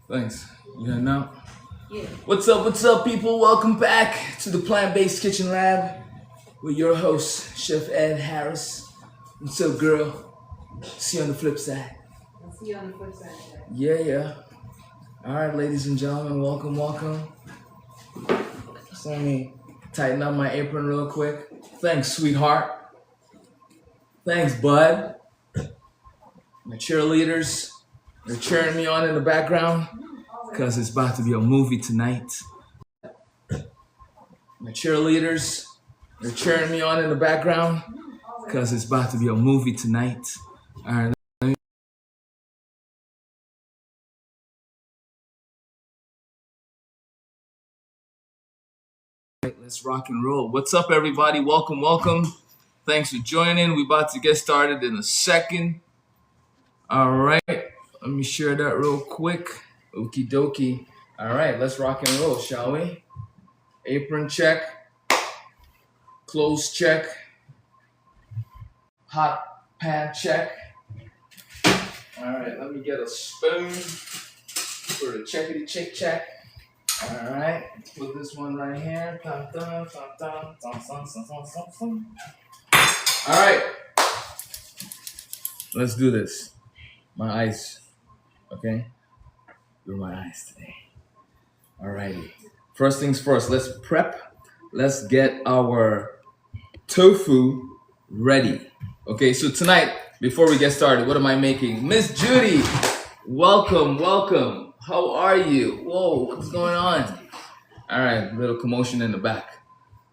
Thanks. You heading out? Yeah. What's up, people? Welcome back to the Plant-Based Kitchen Lab with your host, Chef Ed Harris. What's up, girl? See you on the flip side. I'll see you on the flip side. Yeah. All right, ladies and gentlemen, welcome. So let me tighten up my apron real quick. Thanks, sweetheart. Thanks, bud. My cheerleaders, they're cheering me on in the background because it's about to be a movie tonight. My cheerleaders, they're cheering me on in the background because it's about to be a movie tonight. All right. Let's rock and roll. What's up, everybody? Welcome. Thanks for joining. We're about to get started in a second. All right. Let me share that real quick. Okie dokie. All right, let's rock and roll, shall we? Apron check. Clothes check. Hot pan check. All right, let me get a spoon for the checkity check. All right, put this one right here. All right, let's do this. My eyes, okay? You're my eyes today. All righty. First things first, let's prep. Let's get our tofu ready. Okay, so tonight, before we get started, what am I making? Miss Judy, welcome. How are you? Whoa, what's going on? All right, little commotion in the back.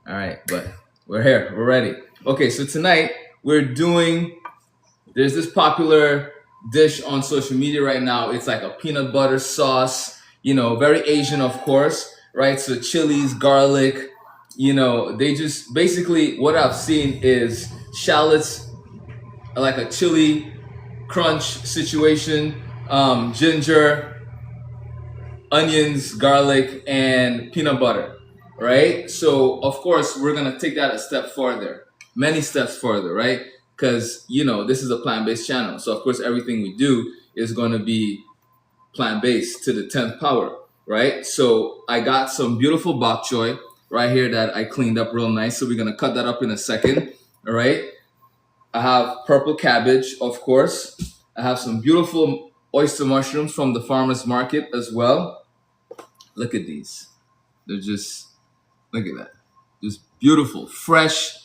All right, but we're here, we're ready. Okay, so tonight there's this popular dish on social media right now. It's like a peanut butter sauce, very Asian, of course, right? So chilies, garlic, they just basically what I've seen is shallots, like a chili crunch situation, ginger, onions, garlic, and peanut butter, right? So of course we're gonna take that a step further, many steps further, right? Because this is a plant-based channel, so of course everything we do is going to be plant-based to the 10th power, right? So I got some beautiful bok choy right here that I cleaned up real nice, so we're going to cut that up in a second. All right, I have purple cabbage, of course. I have some beautiful oyster mushrooms from the farmer's market as well. Look at these. They're just, look at that, just beautiful, fresh,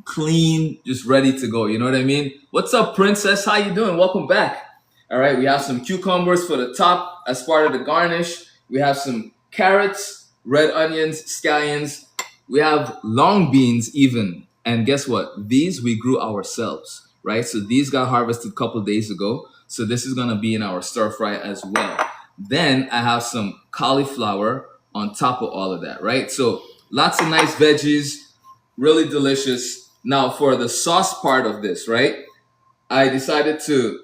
clean, just ready to go. You know what I mean? What's up, princess? How you doing? Welcome back. All right, we have some cucumbers for the top as part of the garnish. We have some carrots, red onions, scallions. We have long beans even. And guess what? These we grew ourselves, right? So these got harvested a couple days ago. So this is gonna be in our stir fry as well. Then I have some cauliflower on top of all of that, right? So lots of nice veggies, really delicious. Now for the sauce part of this, right? I decided to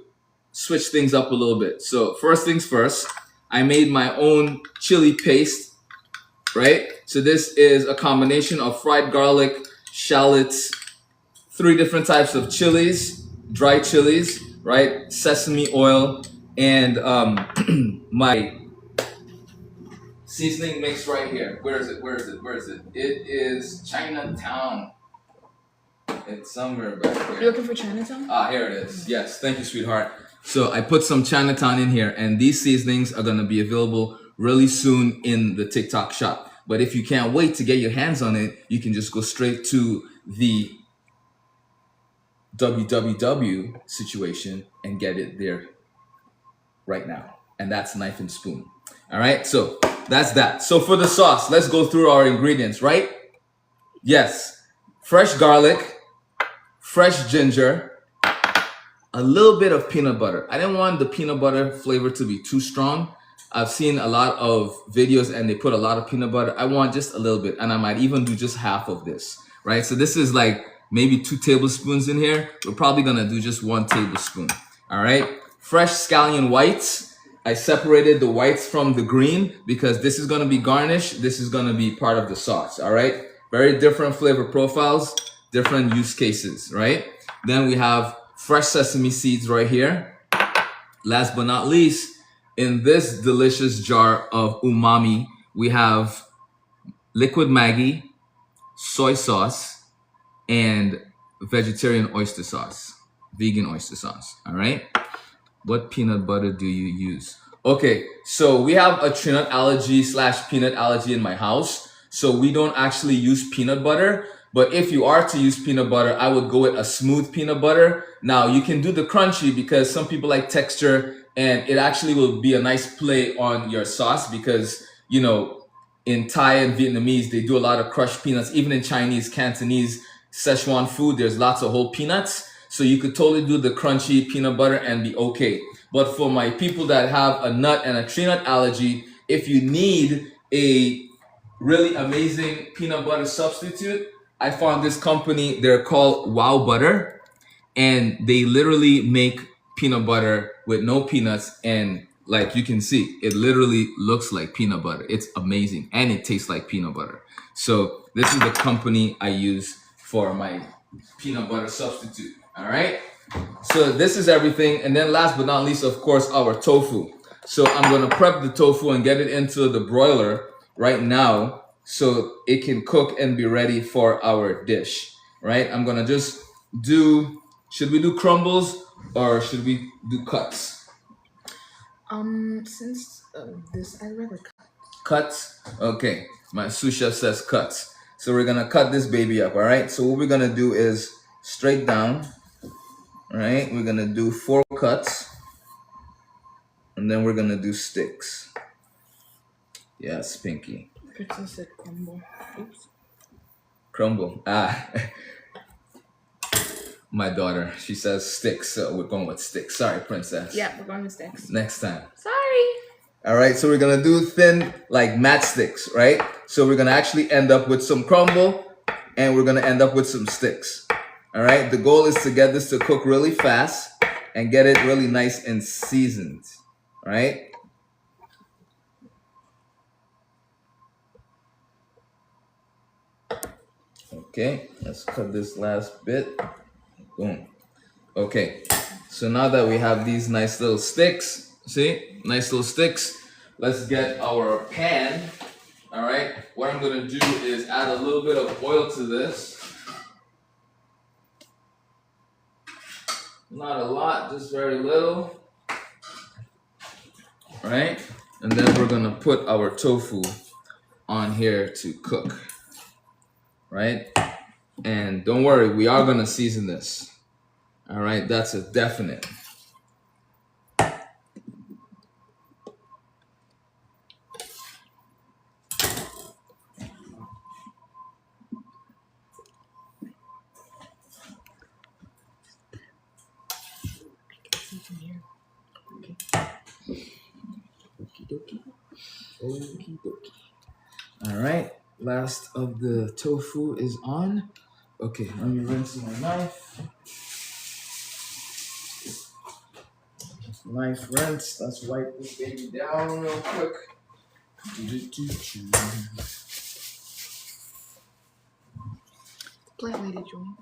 switch things up a little bit. So first things first, I made my own chili paste, right? So this is a combination of fried garlic, shallots, 3 different types of chilies, dry chilies, right? Sesame oil, and my seasoning mix right here. Where is it? It is Chinatown. It's somewhere back here. You're looking for Chinatown? Ah, here it is. Yes, thank you, sweetheart. So I put some Chinatown in here, and these seasonings are gonna be available really soon in the TikTok shop. But if you can't wait to get your hands on it, you can just go straight to the www situation and get it there right now. And that's KnifeNSpoon. All right, so that's that. So for the sauce, let's go through our ingredients, right? Yes, fresh garlic, fresh ginger, a little bit of peanut butter. I didn't want the peanut butter flavor to be too strong. I've seen a lot of videos and they put a lot of peanut butter. I want just a little bit, and I might even do just half of this, right? So this is like maybe 2 tablespoons in here. We're probably gonna do just 1 tablespoon, all right? Fresh scallion whites. I separated the whites from the green because this is gonna be garnish. This is gonna be part of the sauce, all right? Very different flavor profiles, different use cases, right? Then we have fresh sesame seeds right here. Last but not least, in this delicious jar of umami, we have liquid Maggi, soy sauce, and vegetarian oyster sauce, vegan oyster sauce. All right. What peanut butter do you use? Okay, so we have a tree nut allergy / peanut allergy in my house. So we don't actually use peanut butter. But if you are to use peanut butter, I would go with a smooth peanut butter. Now you can do the crunchy because some people like texture, and it actually will be a nice play on your sauce because, you know, in Thai and Vietnamese, they do a lot of crushed peanuts. Even in Chinese, Cantonese, Szechuan food, there's lots of whole peanuts. So you could totally do the crunchy peanut butter and be okay. But for my people that have a nut and a tree nut allergy, if you need a really amazing peanut butter substitute, I found this company. They're called Wow Butter, and they literally make peanut butter with no peanuts, and like you can see, it literally looks like peanut butter. It's amazing, and it tastes like peanut butter. So this is the company I use for my peanut butter substitute. All right, so this is everything, and then last but not least, of course, our tofu. So I'm gonna prep the tofu and get it into the broiler right now so it can cook and be ready for our dish. Right, I'm gonna just do, should we do crumbles or should we do cuts? Since this I rather cut. Cuts? Okay, my sous chef says cuts. So we're gonna cut this baby up, all right? So what we're gonna do is straight down, all right? We're gonna do 4 cuts, and then we're gonna do sticks. Yes, Pinky. Princess said crumble. Oops. Crumble. Ah. My daughter, she says sticks, so we're going with sticks. Sorry, princess. Yeah, we're going with sticks. Next time. Sorry. All right, so we're gonna do thin, like matchsticks, right? So we're gonna actually end up with some crumble, and we're gonna end up with some sticks. All right, the goal is to get this to cook really fast and get it really nice and seasoned, right? Okay, let's cut this last bit. Boom. Okay, so now that we have these nice little sticks, see, nice little sticks, let's get our pan. All right, what I'm gonna do is add a little bit of oil to this. Not a lot, just very little. All right, and then we're gonna put our tofu on here to cook, right? And don't worry, we are gonna season this. All right, that's a definite. Okie dokie. All right, last of the tofu is on. Okay, let me rinse my knife. Knife rinse. Let's wipe this baby down real quick. Plant lady join.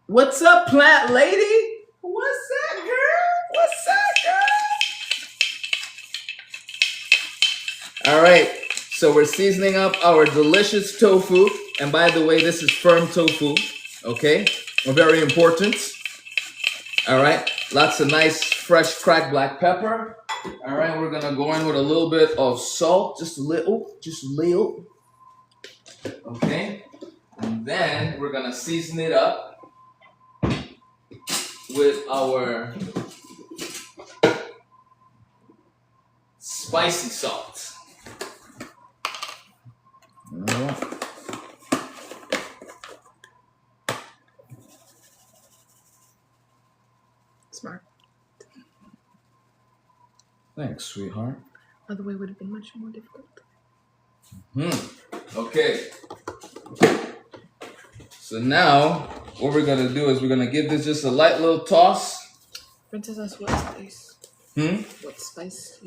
What's up, plant lady? What's that, girl? What's that, girl? All right, so we're seasoning up our delicious tofu. And by the way, this is firm tofu, okay? Very important. All right, lots of nice, fresh, cracked black pepper. All right, we're gonna go in with a little bit of salt, just a little. Okay, and then we're gonna season it up with our spicy salt. All right. Smart. Thanks, sweetheart. Other way would have been much more difficult. Okay. So now, what we're gonna do is we're gonna give this just a light little toss. Princess asked what spice? What spice?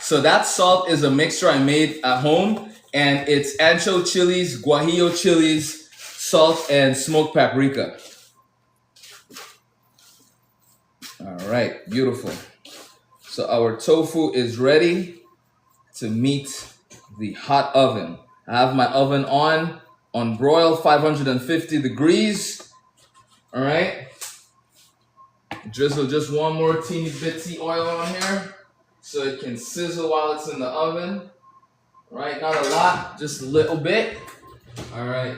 So that salt is a mixture I made at home, and it's ancho chilies, guajillo chilies, salt, and smoked paprika. All right, beautiful. So our tofu is ready to meet the hot oven. I have my oven on broil 550 degrees. All right. Drizzle just one more teeny bitsy oil on here so it can sizzle while it's in the oven. All right, not a lot, just a little bit. All right,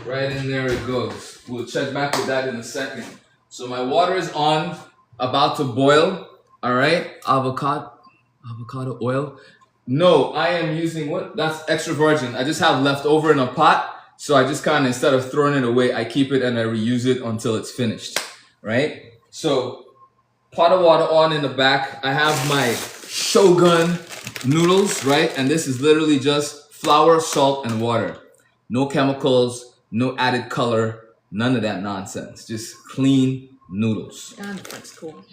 right in there it goes. We'll check back with that in a second. So my water is on, about to boil. All right, avocado oil. No, I am using what? That's extra virgin. I just have leftover in a pot. So I just kind of, instead of throwing it away, I keep it and I reuse it until it's finished, right? So pot of water on in the back. I have my Shogun noodles, right? And this is literally just flour, salt, and water. No chemicals, no added color, none of that nonsense. Just clean noodles. That's cool.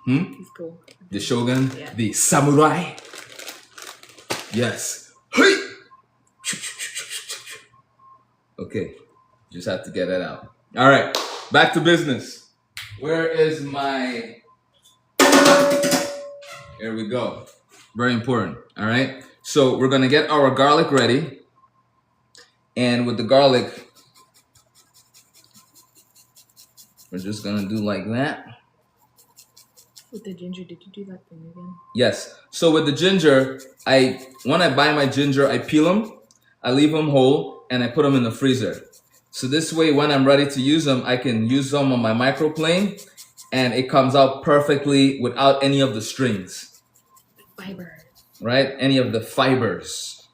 It's cool. The Shogun, yeah. The samurai. Yes. Hey! Okay, just have to get that out. All right, back to business. Where is my... Here we go. Very important, all right? So we're gonna get our garlic ready. And with the garlic, we're just gonna do like that. With the ginger, did you do that thing again? Yes. So with the ginger, when I buy my ginger, I peel them, I leave them whole, and I put them in the freezer. So this way, when I'm ready to use them, I can use them on my microplane, and it comes out perfectly without any of the strings. Fiber. Right? Any of the fibers.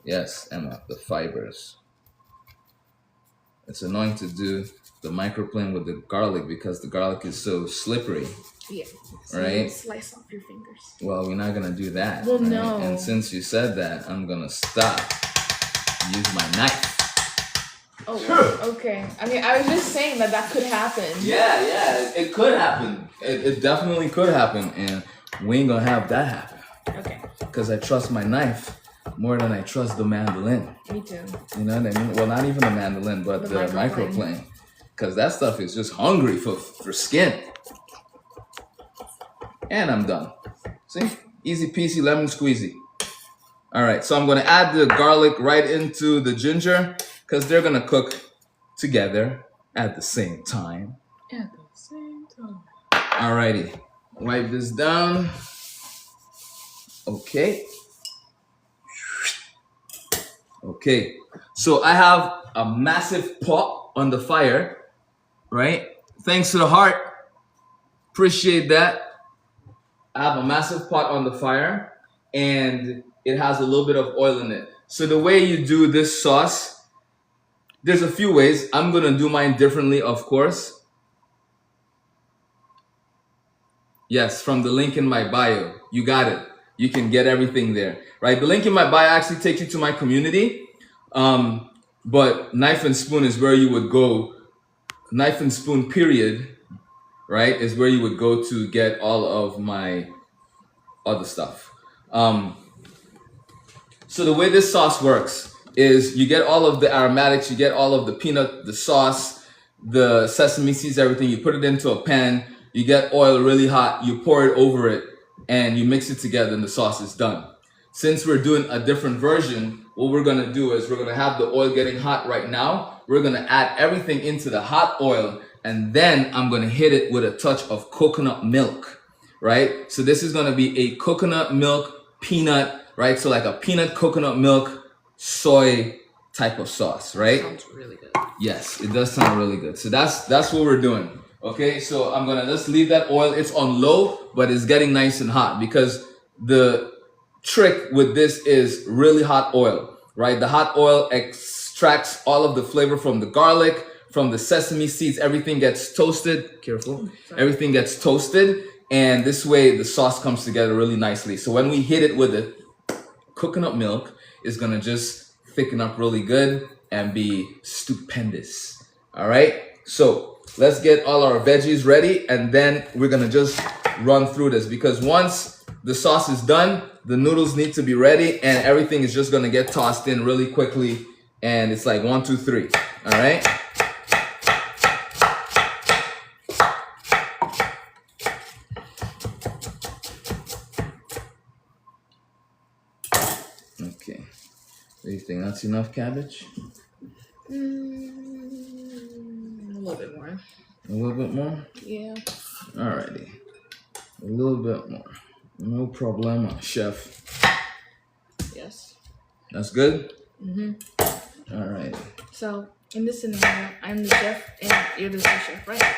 Yes, Emma, the fibers. It's annoying to do the microplane with the garlic because the garlic is so slippery. Yeah. So right? You slice off your fingers. Well, we're not gonna do that. Well, right? no. And since you said that, I'm gonna stop. Use my knife. Oh, okay. I mean, I was just saying that could happen. Yeah, it could happen. It definitely could happen, and we ain't gonna have that happen. Okay. Because I trust my knife more than I trust the mandolin. Me too. You know what I mean? Well, not even the mandolin, but the microplane. Because that stuff is just hungry for skin. And I'm done. See? Easy peasy, lemon squeezy. All right, so I'm gonna add the garlic right into the ginger because they're gonna cook together at the same time. At the same time. Alrighty, wipe this down. Okay. Okay, so I have a massive pot on the fire, right? Thanks to the heart. Appreciate that. I have a massive pot on the fire and it has a little bit of oil in it. So the way you do this sauce, there's a few ways. I'm gonna do mine differently, of course. Yes, from the link in my bio. You got it. You can get everything there, right? The link in my bio actually takes you to my community. But Knife and Spoon is where you would go. Knife and Spoon period, right, is where you would go to get all of my other stuff. So the way this sauce works is you get all of the aromatics, you get all of the peanut, the sauce, the sesame seeds, everything. You put it into a pan, you get oil really hot, you pour it over it, and you mix it together and the sauce is done. Since we're doing a different version, what we're gonna do is we're gonna have the oil getting hot right now. We're gonna add everything into the hot oil, and then I'm gonna hit it with a touch of coconut milk, right? So this is gonna be a coconut milk peanut, right? So like a peanut coconut milk soy type of sauce, right? Sounds really good. Yes, it does sound really good. So that's what we're doing. Okay, so I'm gonna just leave that oil. It's on low, but it's getting nice and hot because the trick with this is really hot oil, right? The hot oil extracts all of the flavor from the garlic, from the sesame seeds. Everything gets toasted. Careful. Everything gets toasted, and this way the sauce comes together really nicely. So when we hit it with the coconut milk, it's gonna just thicken up really good and be stupendous. All right, so let's get all our veggies ready, and then we're gonna just run through this because once the sauce is done, the noodles need to be ready, and everything is just gonna get tossed in really quickly, and it's like 1, 2, 3. All right. you think that's enough cabbage? A little bit more. A little bit more? Yeah. Alrighty. A little bit more. No problem, chef. Yes. That's good? Mm-hmm. Alright. So, in this scenario, I'm the chef and you're the sous chef, right?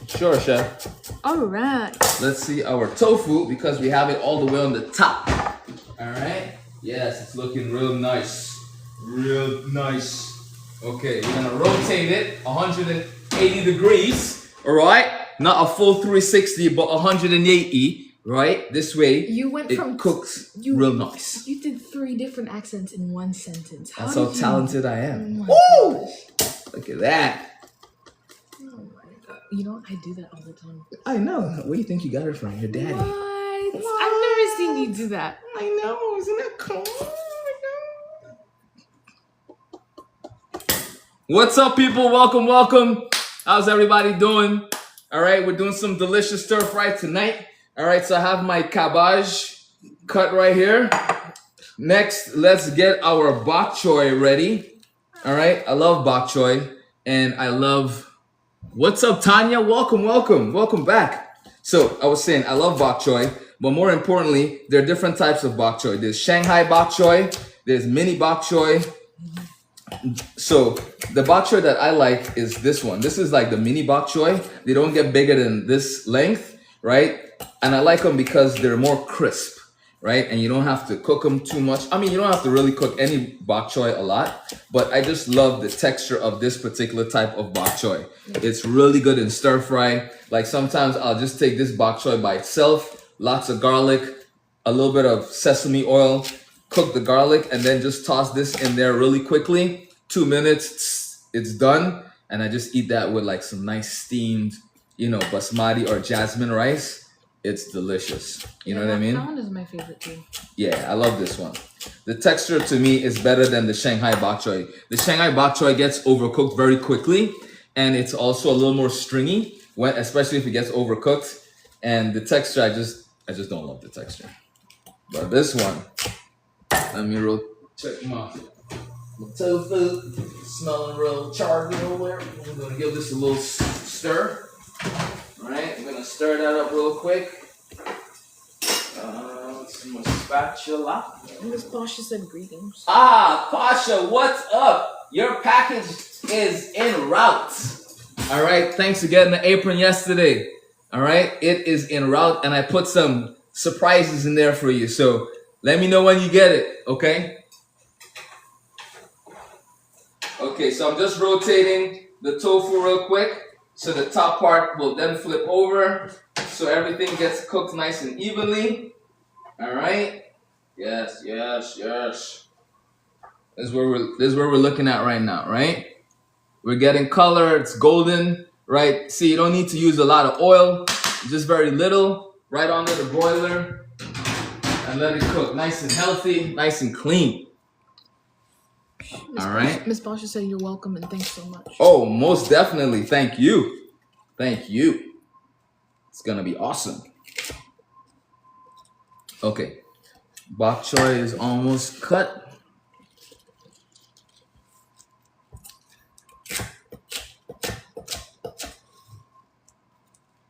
Sure, chef. Alright. Let's see our tofu because we have it all the way on the top. Alright? Yes, it's looking real nice. Real nice. Okay, we're gonna rotate it 180 degrees. Alright? Not a full 360, but 180. Right? This way You went it from cooks real nice. You did 3 different accents in one sentence. That's how talented I am. Oh Woo! Look at that. Oh my god. You know, I do that all the time. I know. Where do you think you got it from? Your daddy. What? I've never seen you do that. I know. Isn't that cool? What's up, people? Welcome, welcome. How's everybody doing? All right, we're doing some delicious stir fry tonight. All right, so I have my cabbage cut right here. Next, let's get our bok choy ready. All right, I love bok choy, and I love. What's up, Tanya? Welcome, welcome, welcome back. So I was saying I love bok choy, but more importantly, there are different types of bok choy. There's Shanghai bok choy. There's mini bok choy. So the bok choy that I like is this one. This is like the mini bok choy. They don't get bigger than this length, right? And I like them because they're more crisp, right? And you don't have to cook them too much. I mean, you don't have to really cook any bok choy a lot, but I just love the texture of this particular type of bok choy. It's really good in stir fry. Like sometimes I'll just take this bok choy by itself, lots of garlic, a little bit of sesame oil, cook the garlic, and then just toss this in there really quickly. 2 minutes, it's done. And I just eat that with like some nice steamed, you know, basmati or jasmine rice. It's delicious. You know what I mean? That one is my favorite too. Yeah, I love this one. The texture to me is better than the Shanghai bok choy. The Shanghai bok choy gets overcooked very quickly, and it's also a little more stringy, when, especially if it gets overcooked. And the texture, I just don't love the texture. But this one, let me check my tofu, smelling real charred over there. I'm gonna give this a little stir. All right, I'm gonna stir that up real quick. Let's see my spatula. Miss Pasha said greetings. Ah, Pasha, what's up? Your package is en route. All right, thanks for getting the apron yesterday. All right, it is en route, and I put some surprises in there for you. So let me know when you get it, okay? Okay, so I'm just rotating the tofu real quick. So the top part will then flip over, so everything gets cooked nice and evenly. All right. Yes, yes, yes. This is where we're looking at right now, right? We're getting color. It's golden, right? See, you don't need to use a lot of oil, just very little, right onto the broiler, and let it cook nice and healthy, nice and clean. All right. Miss Pasha said you're welcome and thanks so much. Oh, most definitely. Thank you. Thank you. It's gonna be awesome. Okay. Bok choy is almost cut.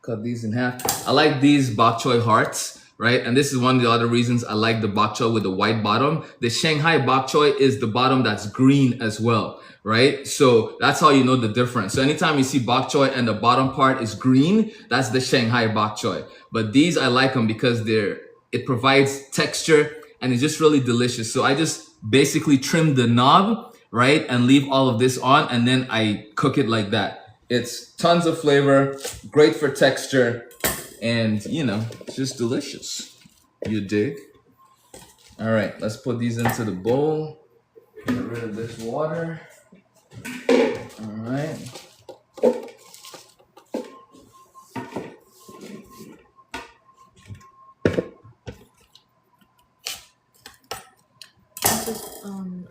Cut these in half. I like these bok choy hearts, right? And this is one of the other reasons I like the bok choy with the white bottom. The Shanghai bok choy is the bottom that's green as well, right? So that's how you know the difference. So anytime you see bok choy and the bottom part is green, that's the Shanghai bok choy. But these, I like them because it provides texture and it's just really delicious. So I just basically trim the knob, right? And leave all of this on, and then I cook it like that. It's tons of flavor, great for texture, and you know, it's just delicious. You dig? All right, let's put these into the bowl. Get rid of this water. All right.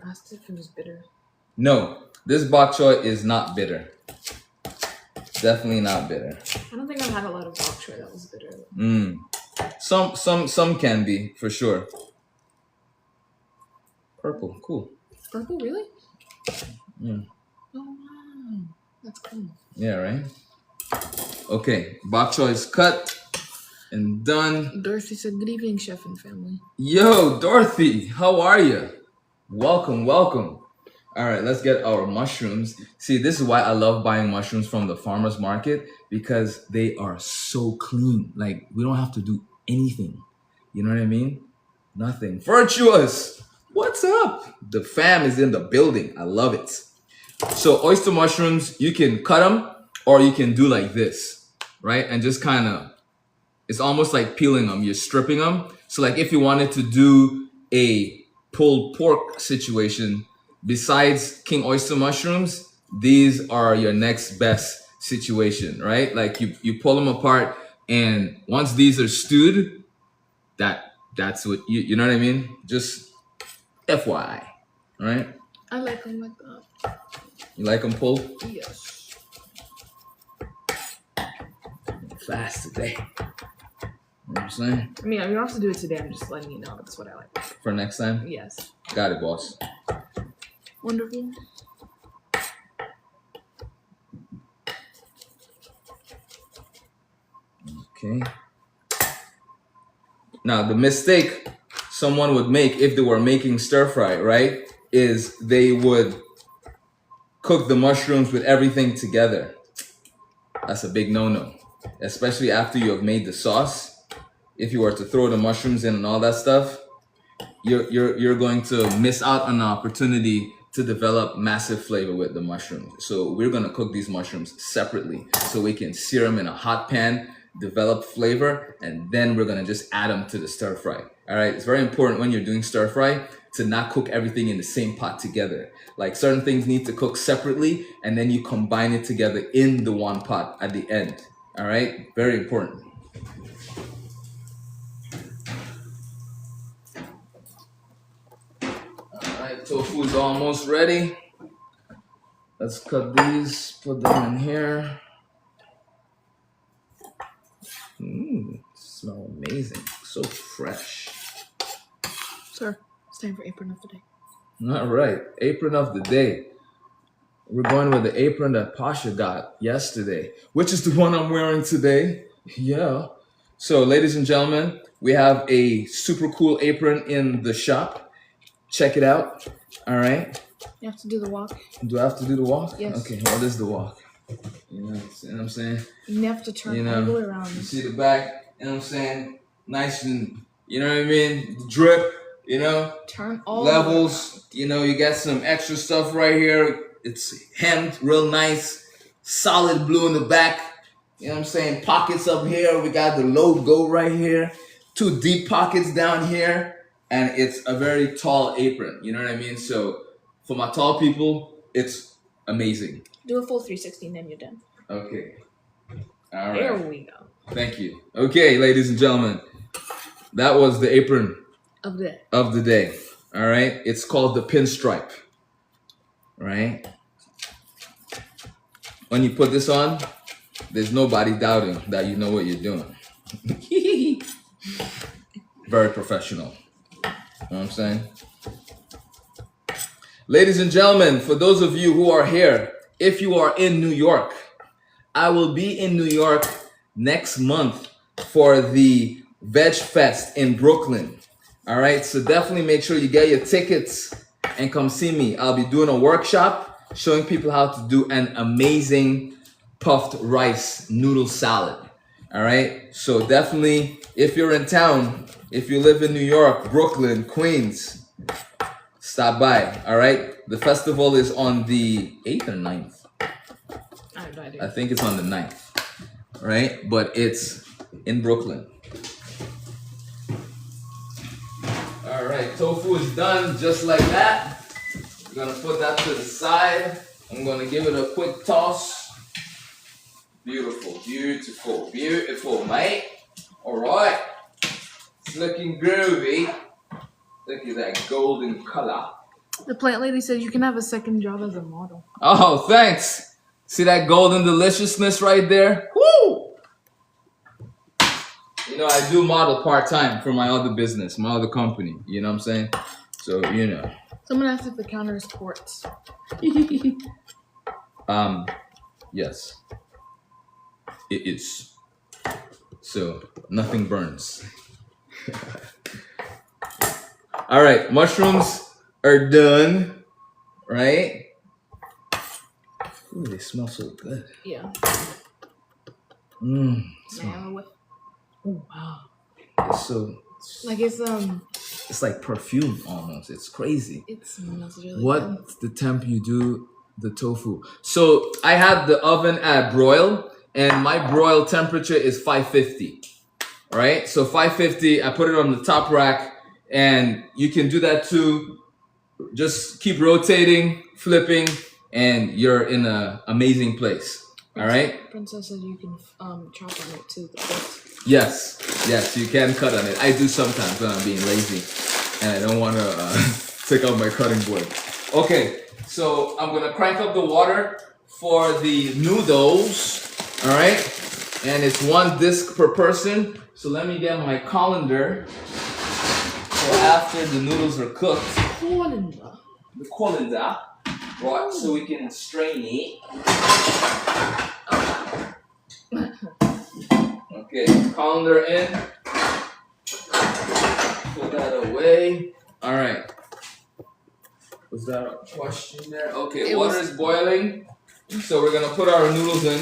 Asked if it was bitter. No, this bok choy is not bitter. Definitely not bitter. I don't think I've had a lot of bok choy that was bitter. Some can be for sure. Purple, cool. Purple, really? Yeah. Oh wow, that's cool. Yeah, right. Okay, bok choy is cut and done. Dorothy said, "Good evening, chef and family." Yo, Dorothy, how are you? Welcome, welcome. All right, let's get our mushrooms. See, this is why I love buying mushrooms from the farmer's market because they are so clean. Like, we don't have to do anything. You know what I mean? Nothing. Virtuous! What's up? The fam is in the building. I love it. So, oyster mushrooms, you can cut them or you can do like this, right? And just kind of, it's almost like peeling them. You're stripping them. So, like, if you wanted to do a pulled pork situation, besides king oyster mushrooms, these are your next best situation, right? Like you pull them apart, and once these are stewed, that's what you know what I mean? Just FYI, right? I like them like that. You like them pulled? Yes. Fast today. You know what I'm saying? I mean, you don't have to do it today. I'm just letting you know that's what I like. For next time? Yes. Got it, boss. Wonderful. Okay. Now, the mistake someone would make if they were making stir fry, right, is they would cook the mushrooms with everything together. That's a big no-no, especially after you have made the sauce. If you were to throw the mushrooms in and all that stuff, you're going to miss out on an opportunity to develop massive flavor with the mushrooms. So we're gonna cook these mushrooms separately so we can sear them in a hot pan, develop flavor, and then we're gonna just add them to the stir fry. All right, it's very important when you're doing stir fry to not cook everything in the same pot together. Like certain things need to cook separately and then you combine it together in the one pot at the end. All right, very important. Tofu is almost ready. Let's cut these, put them in here. Smell amazing. So fresh. Sir, it's time for apron of the day. All right, apron of the day. We're going with the apron that Pasha got yesterday, which is the one I'm wearing today. Yeah. So, ladies and gentlemen, we have a super cool apron in the shop. Check it out. All right. You have to do the walk. Do I have to do the walk? Yes. Okay, what is the walk? You know what I'm saying? You have to turn all the way around. You see the back, you know what I'm saying? Nice and, you know what I mean? The drip, you know? Turn all levels, you know, you got some extra stuff right here. It's hemmed real nice. Solid blue in the back. You know what I'm saying? Pockets up here. We got the logo right here. 2 deep pockets down here. And it's a very tall apron. You know what I mean? So for my tall people, it's amazing. Do a full 360 and then you're done. Okay. All right. There we go. Thank you. Okay, ladies and gentlemen. That was the apron Of the day. of the day. All right. It's called the pinstripe. Right? When you put this on, there's nobody doubting that you know what you're doing. Very professional. You know what I'm saying? Ladies and gentlemen, for those of you who are here, if you are in New York, I will be in New York next month for the Veg Fest in Brooklyn. All right, so definitely make sure you get your tickets and come see me. I'll be doing a workshop showing people how to do an amazing puffed rice noodle salad. All right, so definitely if you're in town, if you live in New York, Brooklyn, Queens, stop by. All right, the festival is on the 8th or 9th. I have no idea. I think it's on the 9th, right? But it's in Brooklyn. All right, tofu is done just like that. We're gonna put that to the side. I'm gonna give it a quick toss. Beautiful, beautiful, beautiful, mate. All right, it's looking groovy. Look at that golden color. The plant lady said you can have a second job as a model. Oh, thanks. See that golden deliciousness right there? Woo! You no, I do model part-time for my other business, my other company. You know what I'm saying? So, you know. Someone asked if the counter is quartz. Yes. It is. So, nothing burns. All right, mushrooms are done, right? Ooh, they smell so good. Yeah. Mmm. Oh wow. It's so Like it's like perfume almost. It's crazy. it smells really good. What's the temp you do the tofu? So I have the oven at broil, and my broil temperature is 550. All right, so 550. I put it on the top rack, and you can do that too. Just keep rotating, flipping, and you're in an amazing place. All right. Princess said you can chop on it too. The foot. Yes, you can cut on it. I do sometimes when I'm being lazy and I don't want to take out my cutting board. Okay, so I'm gonna crank up the water for the noodles. All right, and it's 1 disc per person. So let me get my colander for after the noodles are cooked. Colander. The colander, right? So we can strain it. Okay, colander in. Put that away. All right. Was that a question there? Okay, water is boiling. So we're gonna put our noodles in.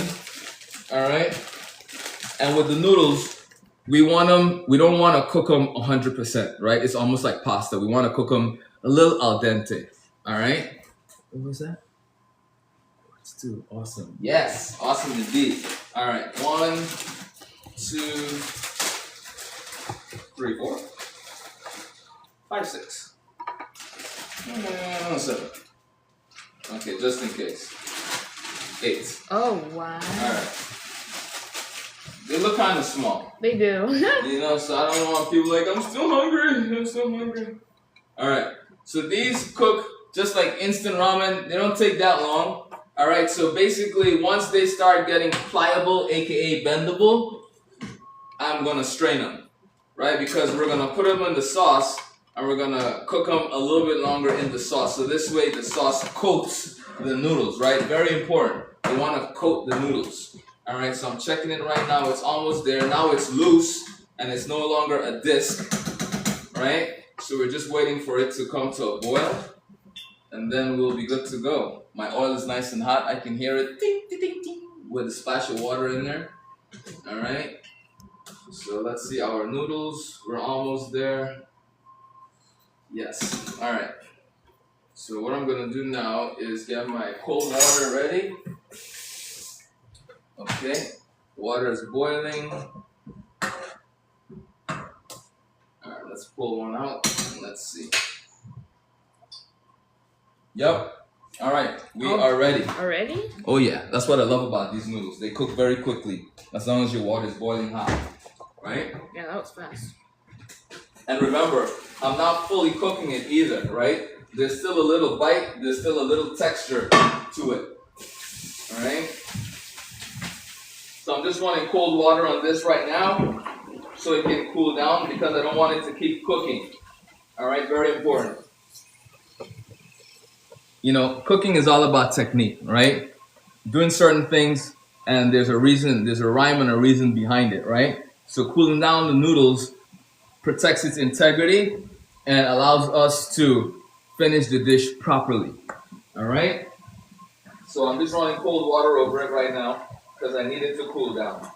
All right. And with the noodles, we don't want to cook them 100%, right? It's almost like pasta. We want to cook them a little al dente. All right. What was that? Let's do awesome. Yes, awesome indeed. All right, 1, 2, 3, 4, 5, 6, 7. Okay, just in case. 8. Oh wow. All right. They look kind of small. They do. You know, so I don't want people like, I'm still hungry. All right. So these cook just like instant ramen. They don't take that long. All right. So basically, once they start getting pliable, aka bendable, I'm gonna strain them, right? Because we're gonna put them in the sauce and we're gonna cook them a little bit longer in the sauce. So this way, the sauce coats the noodles, right? Very important. You want to coat the noodles. All right. So I'm checking it right now. It's almost there. Now it's loose and it's no longer a disc, right? So we're just waiting for it to come to a boil, and then we'll be good to go. My oil is nice and hot. I can hear it ding, ding, ding, ding, with a splash of water in there. All right. So let's see our noodles. We're almost there. Yes. All right. So what I'm gonna do now is get my cold water ready. Okay. Water is boiling. Let's pull one out and let's see. Yep. All right. We are ready. Already? Oh yeah. That's what I love about these noodles. They cook very quickly as long as your water is boiling hot. Right? Yeah, that was fast. And remember, I'm not fully cooking it either, right? There's still a little bite. There's still a little texture to it. All right? So I'm just running cold water on this right now so it can cool down because I don't want it to keep cooking. All right, very important. You know, cooking is all about technique, right? Doing certain things, and there's a reason, there's a rhyme and a reason behind it, right? So cooling down the noodles protects its integrity and allows us to finish the dish properly. All right? So I'm just running cold water over it right now because I need it to cool down.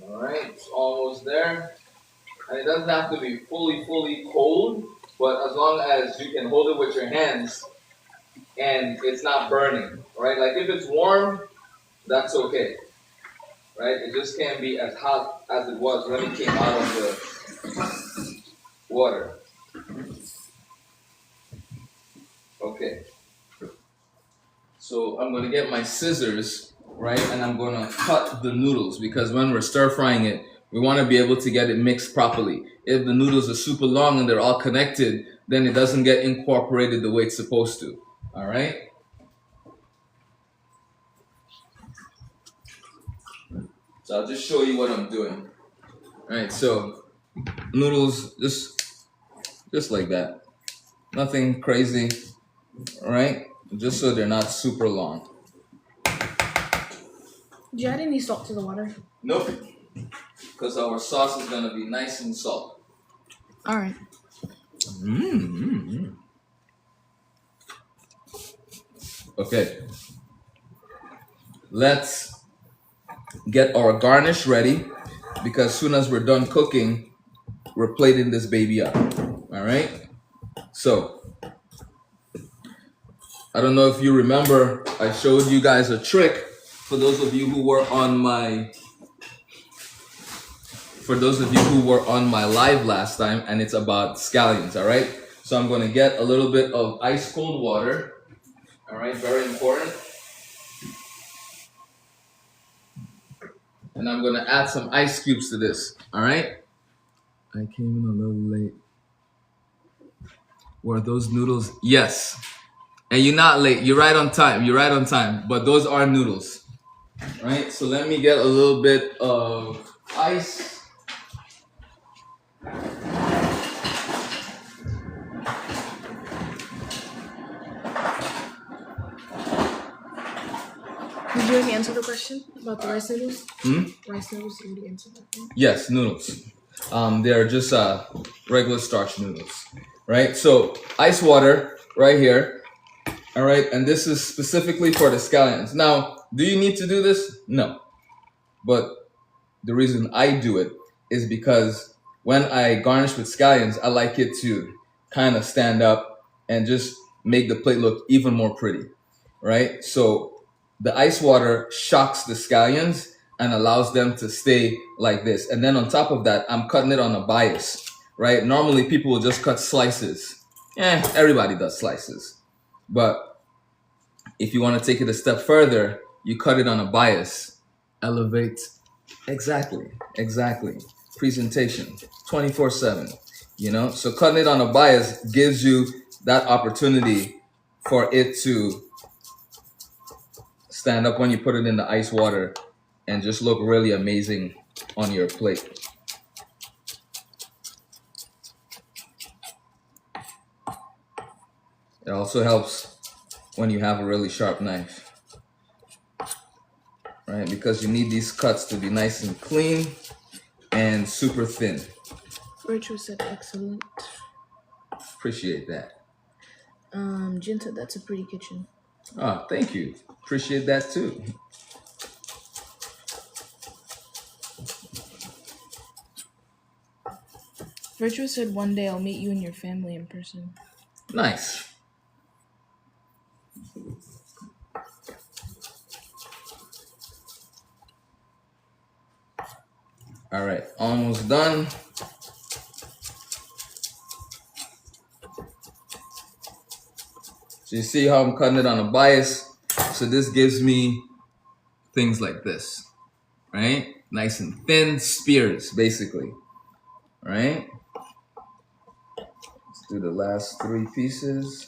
All right, it's almost there. And it doesn't have to be fully cold, but as long as you can hold it with your hands and it's not burning, right? Like if it's warm, that's okay, right? It just can't be as hot as it was when it came out of the water. Okay. So I'm gonna get my scissors, right? And I'm gonna cut the noodles because when we're stir frying it, we want to be able to get it mixed properly. If the noodles are super long and they're all connected, then it doesn't get incorporated the way it's supposed to. All right? So I'll just show you what I'm doing. All right, so noodles just like that. Nothing crazy, all right? Just so they're not super long. Did you add any salt to the water? Nope, because our sauce is gonna be nice and salt. All right. Okay, let's get our garnish ready because as soon as we're done cooking, we're plating this baby up. All right. So I don't know if you remember, I showed you guys a trick for those of you who were on my live last time, and it's about scallions. All right. So I'm going to get a little bit of ice cold water. All right, very important. And I'm going to add some ice cubes to this. All right. I came in a little late. Were those noodles? Yes. And you're not late. You're right on time. You're right on time. But those are noodles. All right. So let me get a little bit of ice. Did you already answer the question about the rice noodles? Rice noodles, you already answered that one? Yes, noodles. They're just regular starch noodles, right? So ice water right here, all right? And this is specifically for the scallions. Now, do you need to do this? No. But the reason I do it is because when I garnish with scallions, I like it to kind of stand up and just make the plate look even more pretty, right? So the ice water shocks the scallions and allows them to stay like this. And then on top of that, I'm cutting it on a bias, right? Normally people will just cut slices. Everybody does slices. But if you want to take it a step further, you cut it on a bias. Elevate. Exactly. Presentation 24/7, you know? So cutting it on a bias gives you that opportunity for it to stand up when you put it in the ice water and just look really amazing on your plate. It also helps when you have a really sharp knife, right? Because you need these cuts to be nice and clean and super thin. Rachel said excellent. Appreciate that. Jen said that's a pretty kitchen. Oh, thank you. Appreciate that too. Virtua said one day I'll meet you and your family in person. Nice. All right, almost done. So you see how I'm cutting it on a bias? So this gives me things like this, right? Nice and thin spears, basically, right? Let's do the last 3 pieces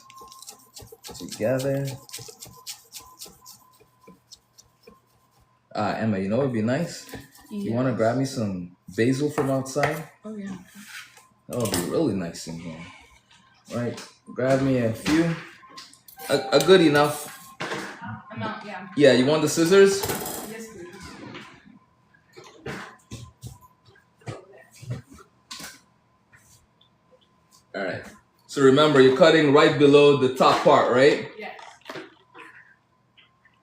together. Emma, you know what would be nice? Yes. You want to grab me some basil from outside? Oh, yeah. That would be really nice in here. Right? Grab me a few. A good enough amount, yeah. Yeah, you want the scissors? Yes, please. All right. So remember, you're cutting right below the top part, right? Yes.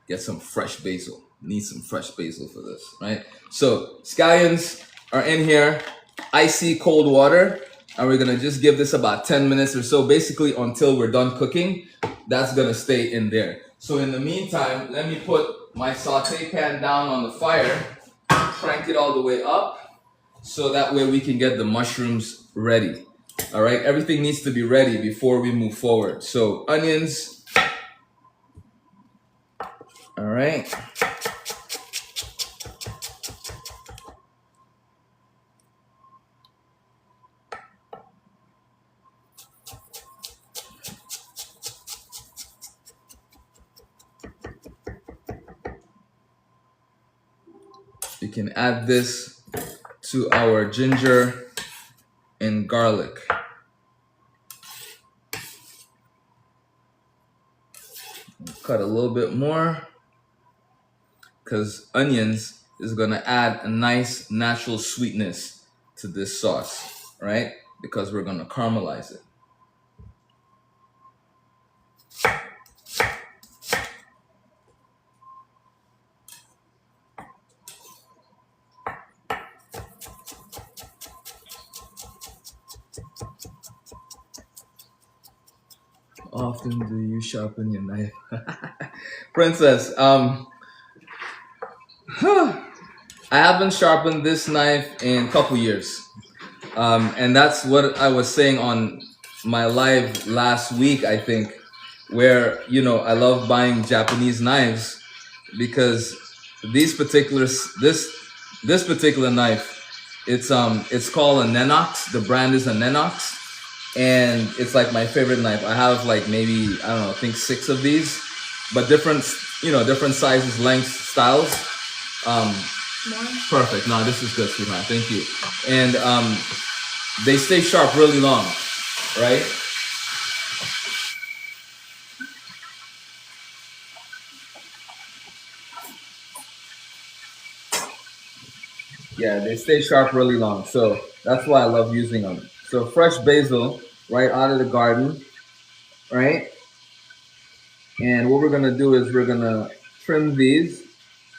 Get some fresh basil. Need some fresh basil for this, right? So scallions are in here, icy cold water, and we're gonna just give this about 10 minutes or so, basically until we're done cooking. That's gonna stay in there. So in the meantime, let me put my saute pan down on the fire, crank it all the way up, so that way we can get the mushrooms ready. All right, everything needs to be ready before we move forward. So onions, all right. You can add this to our ginger and garlic. Cut a little bit more because onions is gonna add a nice natural sweetness to this sauce, right? Because we're gonna caramelize it. How often do you sharpen your knife? Princess, I haven't sharpened this knife in a couple years. And that's what I was saying on my live last week, I think, where, you know, I love buying Japanese knives because this particular knife, it's called a Nenox. The brand is a Nenox, and it's like my favorite knife. I have like maybe, I don't know, I think 6 of these, but different sizes, lengths, styles. Perfect. No, this is good, sweetheart. Thank you. And they stay sharp really long, right? Yeah, they stay sharp really long. So that's why I love using them. So fresh basil, right out of the garden, right? And what we're gonna do is we're gonna trim these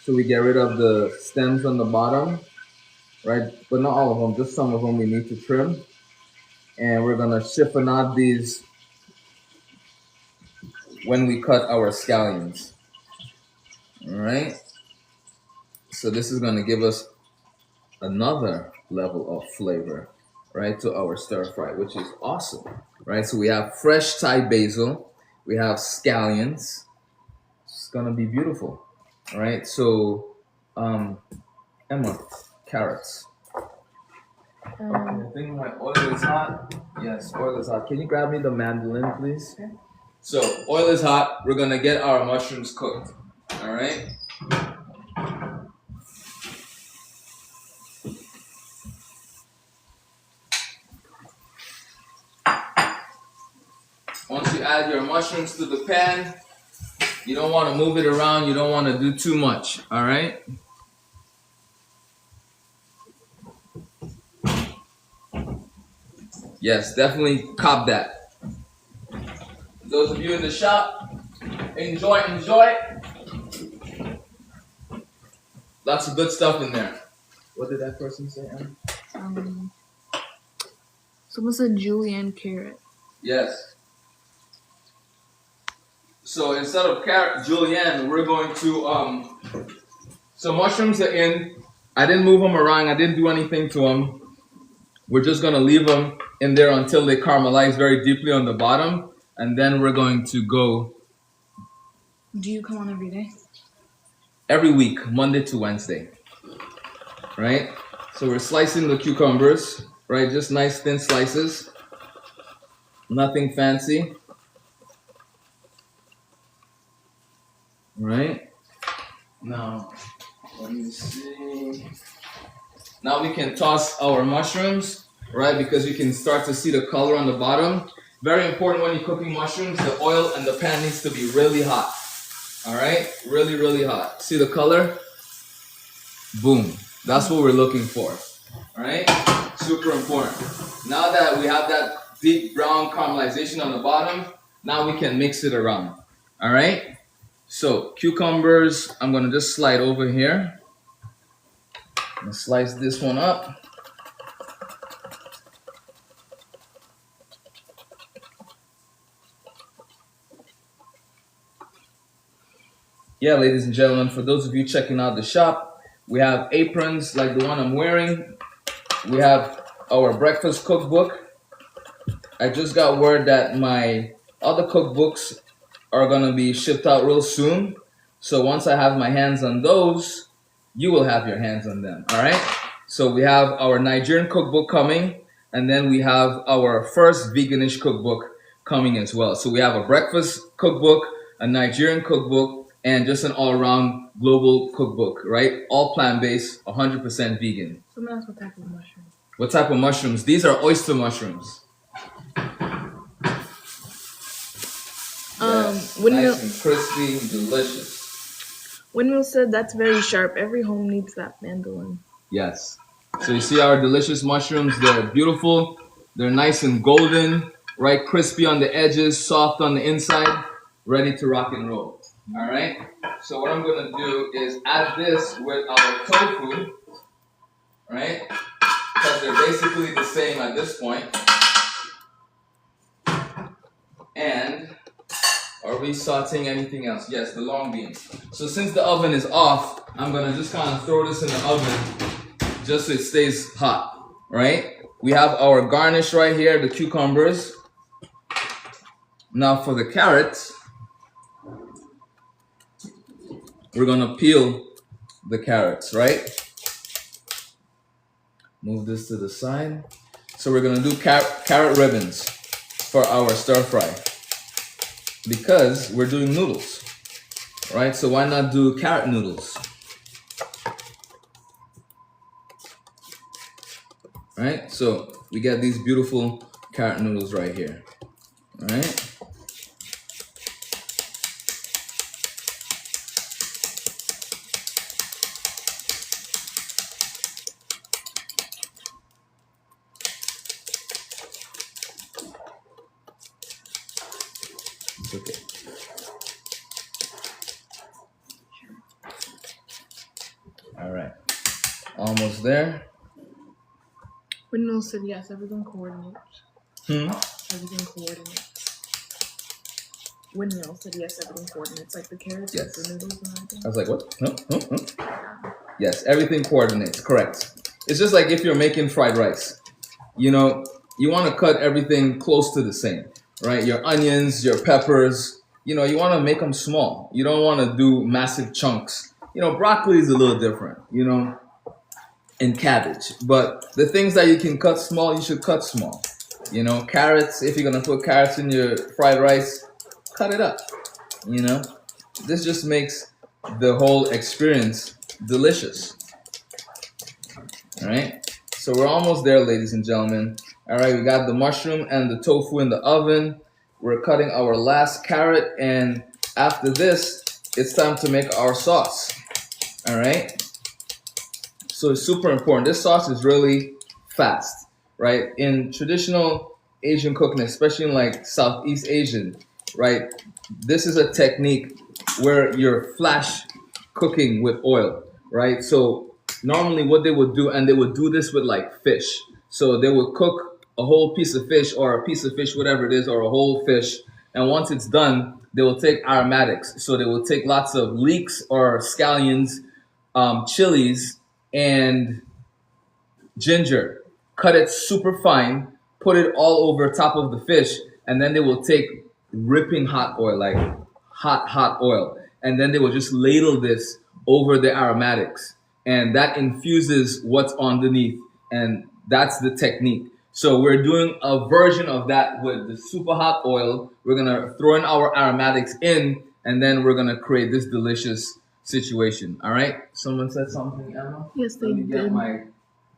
so we get rid of the stems on the bottom, right? But not all of them, just some of them we need to trim. And we're gonna chiffonade these when we cut our scallions. All right. So this is gonna give us another level of flavor, right, to our stir fry, which is awesome, right? So we have fresh Thai basil, we have scallions. It's gonna be beautiful, all right? So, Emma, carrots. I think my oil is hot. Yes, oil is hot. Can you grab me the mandolin, please? Okay. So oil is hot. We're gonna get our mushrooms cooked, all right? Once you add your mushrooms to the pan, you don't want to move it around. You don't want to do too much, all right? Yes, definitely cop that. Those of you in the shop, enjoy. Lots of good stuff in there. What did that person say, Anna? Someone said julienne carrot. Yes. So instead of carrot julienne, we're going to so mushrooms are in. I didn't move them around. I didn't do anything to them. We're just gonna leave them in there until they caramelize very deeply on the bottom, and then we're going to go. Do you come on every day? Every week, Monday to Wednesday. Right? So we're slicing the cucumbers, right? Just nice thin slices. Nothing fancy. Right? Now, let me see. Now we can toss our mushrooms, right? Because you can start to see the color on the bottom. Very important when you're cooking mushrooms, the oil and the pan needs to be really hot. All right? Really, really hot. See the color? Boom. That's what we're looking for. All right? Super important. Now that we have that deep brown caramelization on the bottom, now we can mix it around. All right? So cucumbers, I'm gonna just slide over here and slice this one up. Yeah, ladies and gentlemen, for those of you checking out the shop, we have aprons like the one I'm wearing. We have our breakfast cookbook. I just got word that my other cookbooks are gonna be shipped out real soon. So once I have my hands on those, you will have your hands on them, all right? So we have our Nigerian cookbook coming, and then we have our first veganish cookbook coming as well. So we have a breakfast cookbook, a Nigerian cookbook, and just an all-around global cookbook, right? All plant-based, 100% vegan. Someone else, what type of mushroom? What type of mushrooms? These are oyster mushrooms. Yes, nice and crispy, delicious. Windmill said that's very sharp. Every home needs that mandolin. Yes. So you see our delicious mushrooms. They're beautiful. They're nice and golden, right? Crispy on the edges, soft on the inside, ready to rock and roll. All right. So what I'm gonna do is add this with our tofu, right? Because they're basically the same at this point. And are we sauteing anything else? Yes, the long beans. So since the oven is off, I'm gonna just kind of throw this in the oven just so it stays hot, right? We have our garnish right here, the cucumbers. Now for the carrots, we're gonna peel the carrots, right? Move this to the side. So we're gonna do carrot ribbons for our stir fry because we're doing noodles, right? So why not do carrot noodles? Right? So we get these beautiful carrot noodles right here. All right? It's okay. All right. Almost there. Windmill said yes, everything coordinates. Everything coordinates. Windmill said yes, everything coordinates. Like the carrots, yes. The noodles and everything. I was like, what? No. Yes, everything coordinates, correct. It's just like if you're making fried rice. You know, you want to cut everything close to the same, right? Your onions, your peppers, you know, you want to make them small. You don't want to do massive chunks. You know, broccoli is a little different, you know, and cabbage. But the things that you can cut small, you should cut small. You know, carrots, if you're going to put carrots in your fried rice, cut it up, you know. This just makes the whole experience delicious. All right. So we're almost there, ladies and gentlemen. All right, we got the mushroom and the tofu in the oven. We're cutting our last carrot, and after this, it's time to make our sauce. All right. So it's super important. This sauce is really fast, right? In traditional Asian cooking, especially in like Southeast Asian, right? This is a technique where you're flash cooking with oil, right? So normally what they would do, and they would do this with like fish. So they would cook a whole piece of fish or a piece of fish, whatever it is, or a whole fish. And once it's done, they will take aromatics. So they will take lots of leeks or scallions, chilies, and ginger, cut it super fine, put it all over top of the fish, and then they will take ripping hot oil, like hot oil, and then they will just ladle this over the aromatics, and that infuses what's underneath, and that's the technique. So we're doing a version of that with the super hot oil. We're gonna throw in our aromatics in, and then we're gonna create this delicious situation. All right. Someone said something, Emma? Yes, they Let me did. get my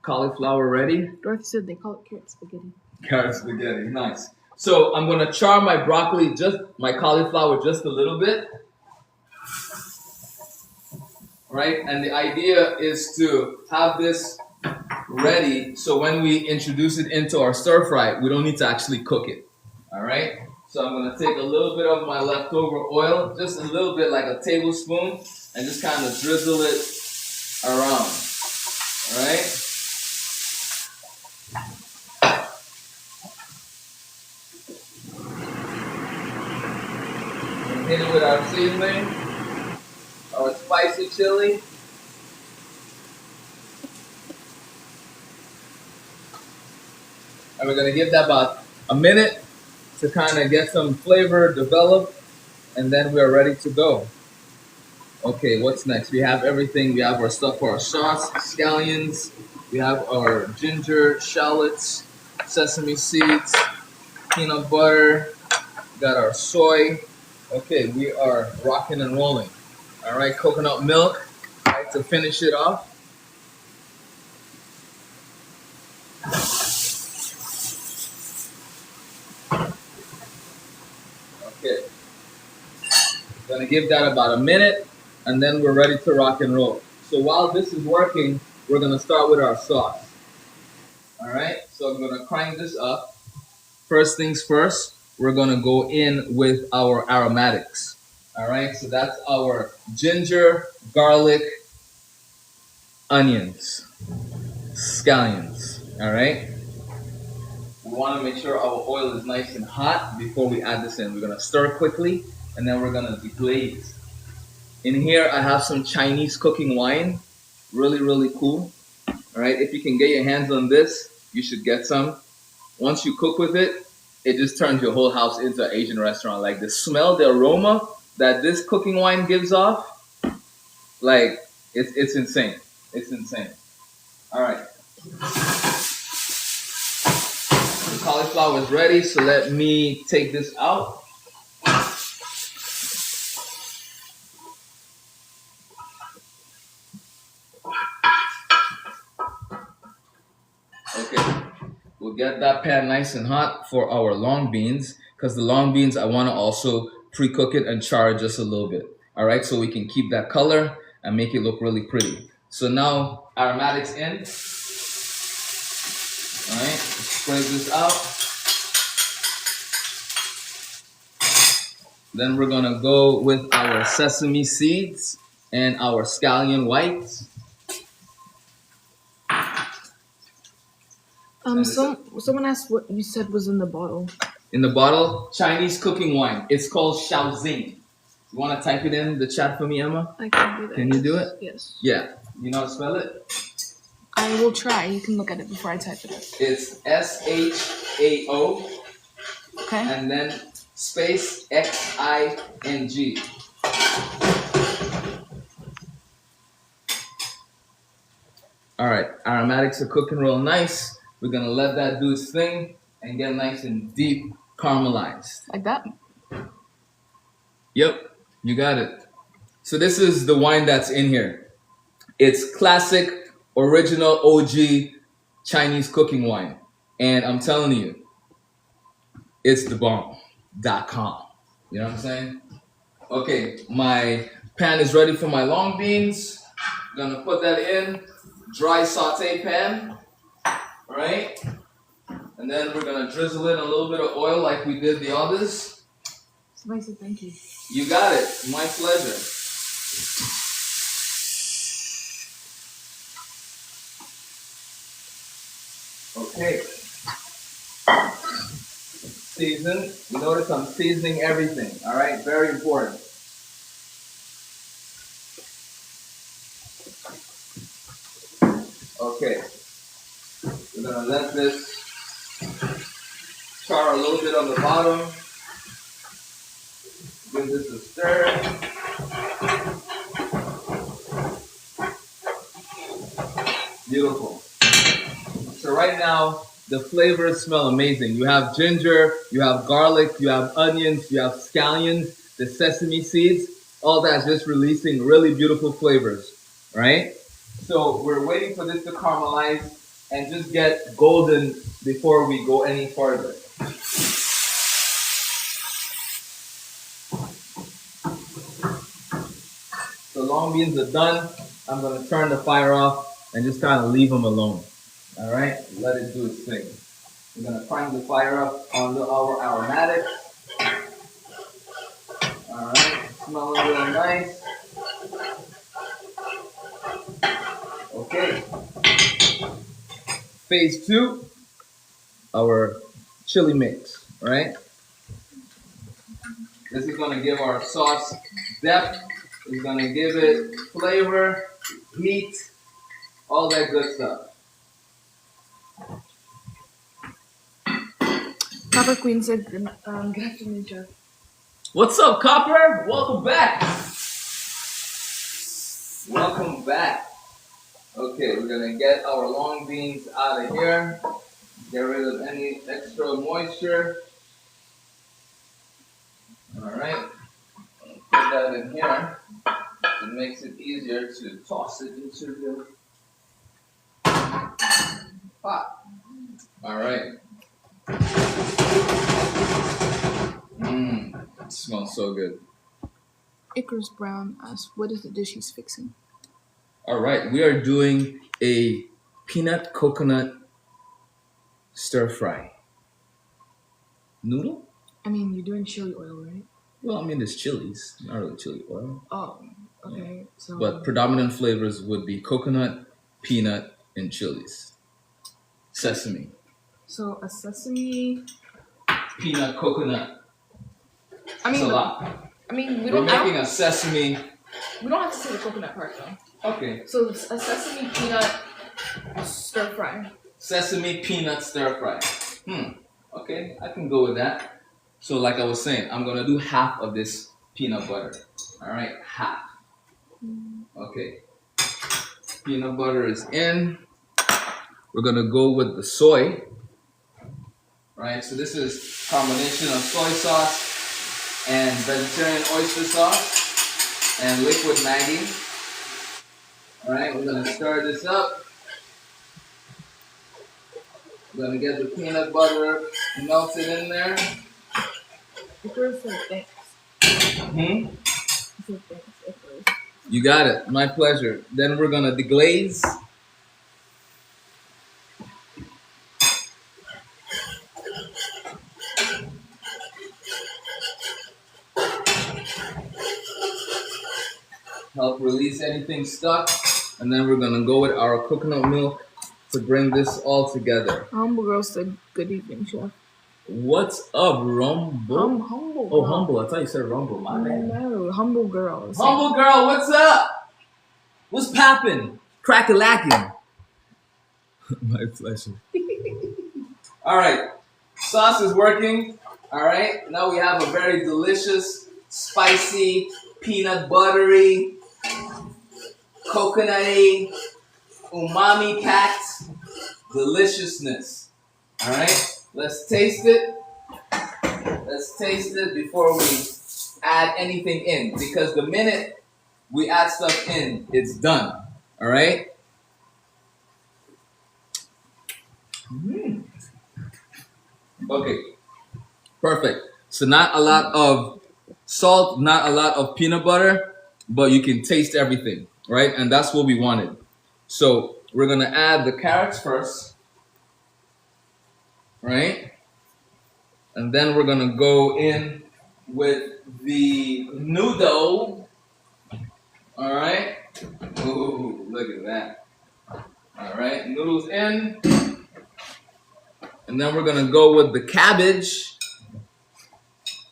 cauliflower ready. Dorothy said they call it carrot spaghetti. Carrot spaghetti, nice. So I'm gonna char my broccoli, my cauliflower just a little bit. Right? And the idea is to have this ready so when we introduce it into our stir fry, we don't need to actually cook it. All right? So I'm gonna take a little bit of my leftover oil, just a little bit, like a tablespoon, and just kind of drizzle it around. All right? Hit it with our seasoning, our spicy chili. And we're gonna give that about a minute to kind of get some flavor develop, and then we are ready to go. Okay, what's next? We have everything. We have our stuff for our sauce, scallions. We have our ginger, shallots, sesame seeds, peanut butter. We got our soy. Okay, we are rocking and rolling. All right, coconut milk, right, to finish it off. Okay, gonna give that about a minute, and then we're ready to rock and roll. So while this is working, we're gonna start with our sauce. All right, so I'm gonna crank this up. First things first, we're gonna go in with our aromatics. All right, so that's our ginger, garlic, onions, scallions. All right, we want to make sure our oil is nice and hot before we add this in. We're gonna stir quickly, and then we're gonna deglaze. In here, I have some Chinese cooking wine, really, really cool. All right, if you can get your hands on this, you should get some. Once you cook with it, it just turns your whole house into an Asian restaurant. Like the smell, the aroma that this cooking wine gives off, like it's insane. It's insane. All right, the cauliflower is ready, so let me take this out. Okay, we'll get that pan nice and hot for our long beans, because the long beans I want to also pre-cook it and char it just a little bit. All right, so we can keep that color and make it look really pretty. So now aromatics in. All right, spread this out. Then we're gonna go with our sesame seeds and our scallion whites. Someone asked what you said was in the bottle. In the bottle, Chinese cooking wine. It's called Shaoxing. You want to type it in the chat for me, Emma? I can do that. Can you do it? Yes. Yeah. You know how to spell it? I will try. You can look at it before I type it up. It's SHAO. Okay. And then space XING. All right. Aromatics are cooking real nice. We're going to let that do its thing and get nice and deep caramelized. Like that? Yep. You got it. So this is the wine that's in here. It's classic, original, OG Chinese cooking wine. And I'm telling you, it's the bomb.com. You know what I'm saying? Okay, my pan is ready for my long beans. Gonna put that in. Dry saute pan. Alright? And then we're gonna drizzle in a little bit of oil like we did the others. Somebody said thank you. You got it. My pleasure. Okay. Season. You notice I'm seasoning everything. All right. Very important. Okay. We're gonna let this char a little bit on the bottom. Give this a stir. Beautiful. So right now, the flavors smell amazing. You have ginger, you have garlic, you have onions, you have scallions, the sesame seeds. All that's just releasing really beautiful flavors, right? So we're waiting for this to caramelize and just get golden before we go any further. So long beans are done. I'm going to turn the fire off and just kind of leave them alone. All right, let it do its thing. We're going to crank the fire up on our aromatics. All right, smelling real nice. Okay. Phase 2, our chili mix, all right? This is going to give our sauce depth. It's going to give it flavor, heat, all that good stuff. Copper Queen said, good afternoon, Jeff. What's up, Copper? Welcome back. Welcome back. Okay, we're going to get our long beans out of here. Get rid of any extra moisture. All right. Put that in here. It makes it easier to toss it into the pot. All right. It smells so good. Icarus Brown asks, what is the dish he's fixing? All right, we are doing a peanut coconut stir fry. Noodle? I mean, you're doing chili oil, right? Well, I mean, there's chilies, not really chili oil. Oh, okay. So, But predominant flavors would be coconut, peanut, and chilies. Sesame. so a sesame. Peanut coconut. I It's mean, a lot. I mean, We're making a sesame. we don't have to say the coconut part though. Okay. So it's a sesame peanut stir fry. Sesame peanut stir fry. Okay, I can go with that. So like I was saying, I'm gonna do half of this peanut butter. All right, half. Okay. Peanut butter is in. We're gonna go with the soy. Right, so this is a combination of soy sauce and vegetarian oyster sauce and liquid Maggi. All right, we're gonna stir this up. We're gonna get the peanut butter melted in there. Icarus said thanks. Hmm? He said thanks, Icarus. You got it. My pleasure. Then we're gonna deglaze. Help release anything stuck. And then we're gonna go with our coconut milk to bring this all together. Humble Girl said, good evening, chef. What's up, Rumble? Humble Oh, Girl. Humble. I thought you said Rumble. My bad. No, Humble Girl. Humble girl, what's up? What's poppin'? Crack-a-lackin'. My pleasure. All right, sauce is working. All right, now we have a very delicious, spicy, peanut buttery, coconutty, umami-packed deliciousness. All right, let's taste it. Let's taste it before we add anything in, because the minute we add stuff in, it's done. All right. Okay. Perfect. So not a lot of salt, not a lot of peanut butter, but you can taste everything, right? And that's what we wanted. So we're gonna add the carrots first, right? And then we're gonna go in with the noodle. All right. Ooh, look at that. All right, noodles in. And then we're gonna go with the cabbage.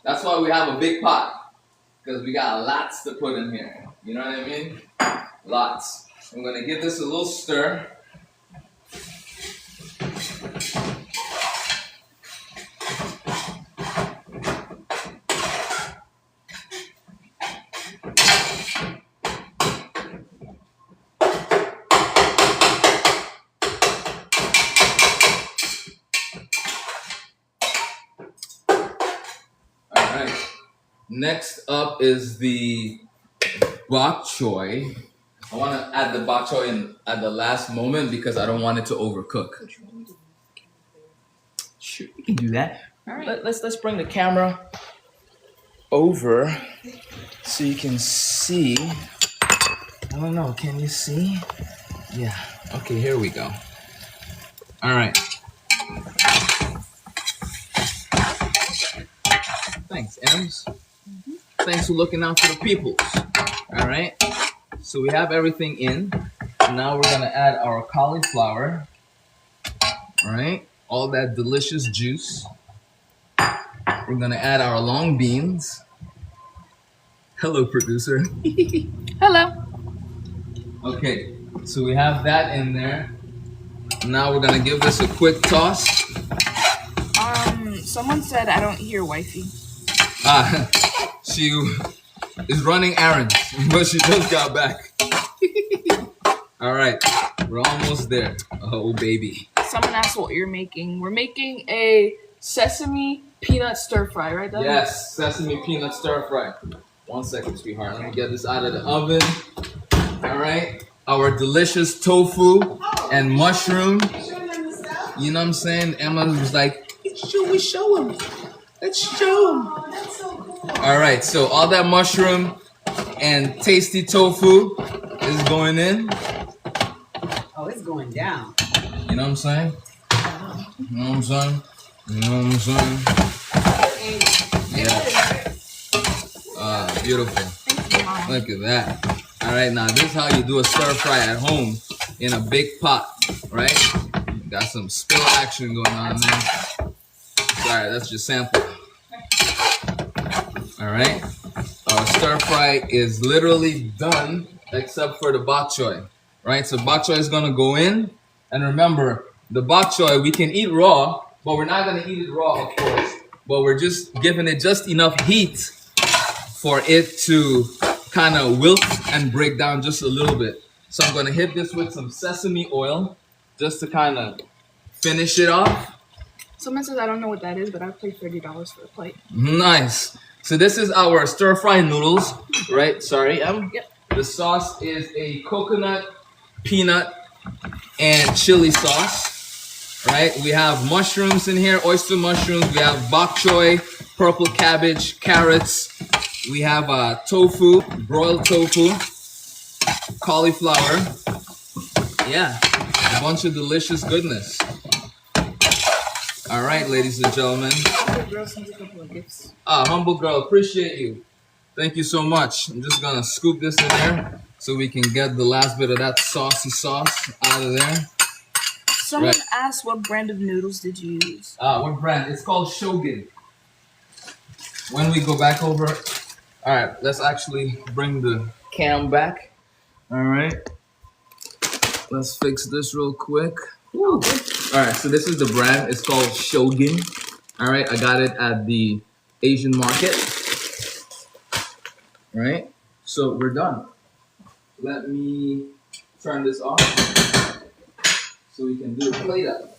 That's why we have a big pot, because we got lots to put in here. You know what I mean? Lots. I'm gonna give this a little stir. Next up is the Bok Choy. I want to add the Bok Choy in at the last moment because I don't want it to overcook. Sure, we can do that. All right. Let's bring the camera over so you can see. I don't know. Can you see? Yeah. Okay. Here we go. All right. Thanks, Ems. Thanks for looking out for the peoples. All right. So we have everything in. Now we're gonna add our cauliflower. All right. All that delicious juice. We're gonna add our long beans. Hello, producer. Hello. Okay. So we have that in there. Now we're gonna give this a quick toss. Someone said I don't hear wifey. She is running errands, but she just got back. All right, we're almost there. Oh, baby. Someone asked what you're making. We're making a sesame peanut stir fry, right? Yes, sesame peanut stir fry. 1 second, sweetheart. Let me get this out of the oven. All right. Our delicious tofu and mushroom. You know what I'm saying? Emma was like, should we show him? Let's show him. Oh, that's so cool. All right. So all that mushroom and tasty tofu is going in. Oh, it's going down. You know what I'm saying? You know what I'm saying? You know what I'm saying? Yeah. Beautiful. Look at that. All right, now this is how you do a stir fry at home in a big pot, right? Got some spill action going on there. Sorry, that's just sample. All right. Our stir fry is literally done except for the bok choy, right? So bok choy is gonna go in, and remember, the bok choy we can eat raw, but we're not gonna eat it raw, of course. But we're just giving it just enough heat for it to kind of wilt and break down just a little bit. So I'm gonna hit this with some sesame oil just to kind of finish it off. Someone says I don't know what that is, but I paid $30 for a plate. Nice. So this is our stir fry noodles, right? Sorry, Yep. The sauce is a coconut, peanut, and chili sauce, right? We have mushrooms in here, oyster mushrooms. We have bok choy, purple cabbage, carrots. We have tofu, broiled tofu, cauliflower. Yeah, a bunch of delicious goodness. All right, ladies and gentlemen. Humble girl sends a couple of gifts. Humble girl, appreciate you. Thank you so much. I'm just gonna scoop this in there so we can get the last bit of that saucy sauce out of there. Someone asked what brand of noodles did you use? What brand? It's called Shogun. When we go back over, all right, let's actually bring the cam back. All right, let's fix this real quick. Woo. All right, so this is the brand. It's called Shogun. All right, I got it at the Asian market. All right, so we're done. Let me turn this off so we can do a plate up.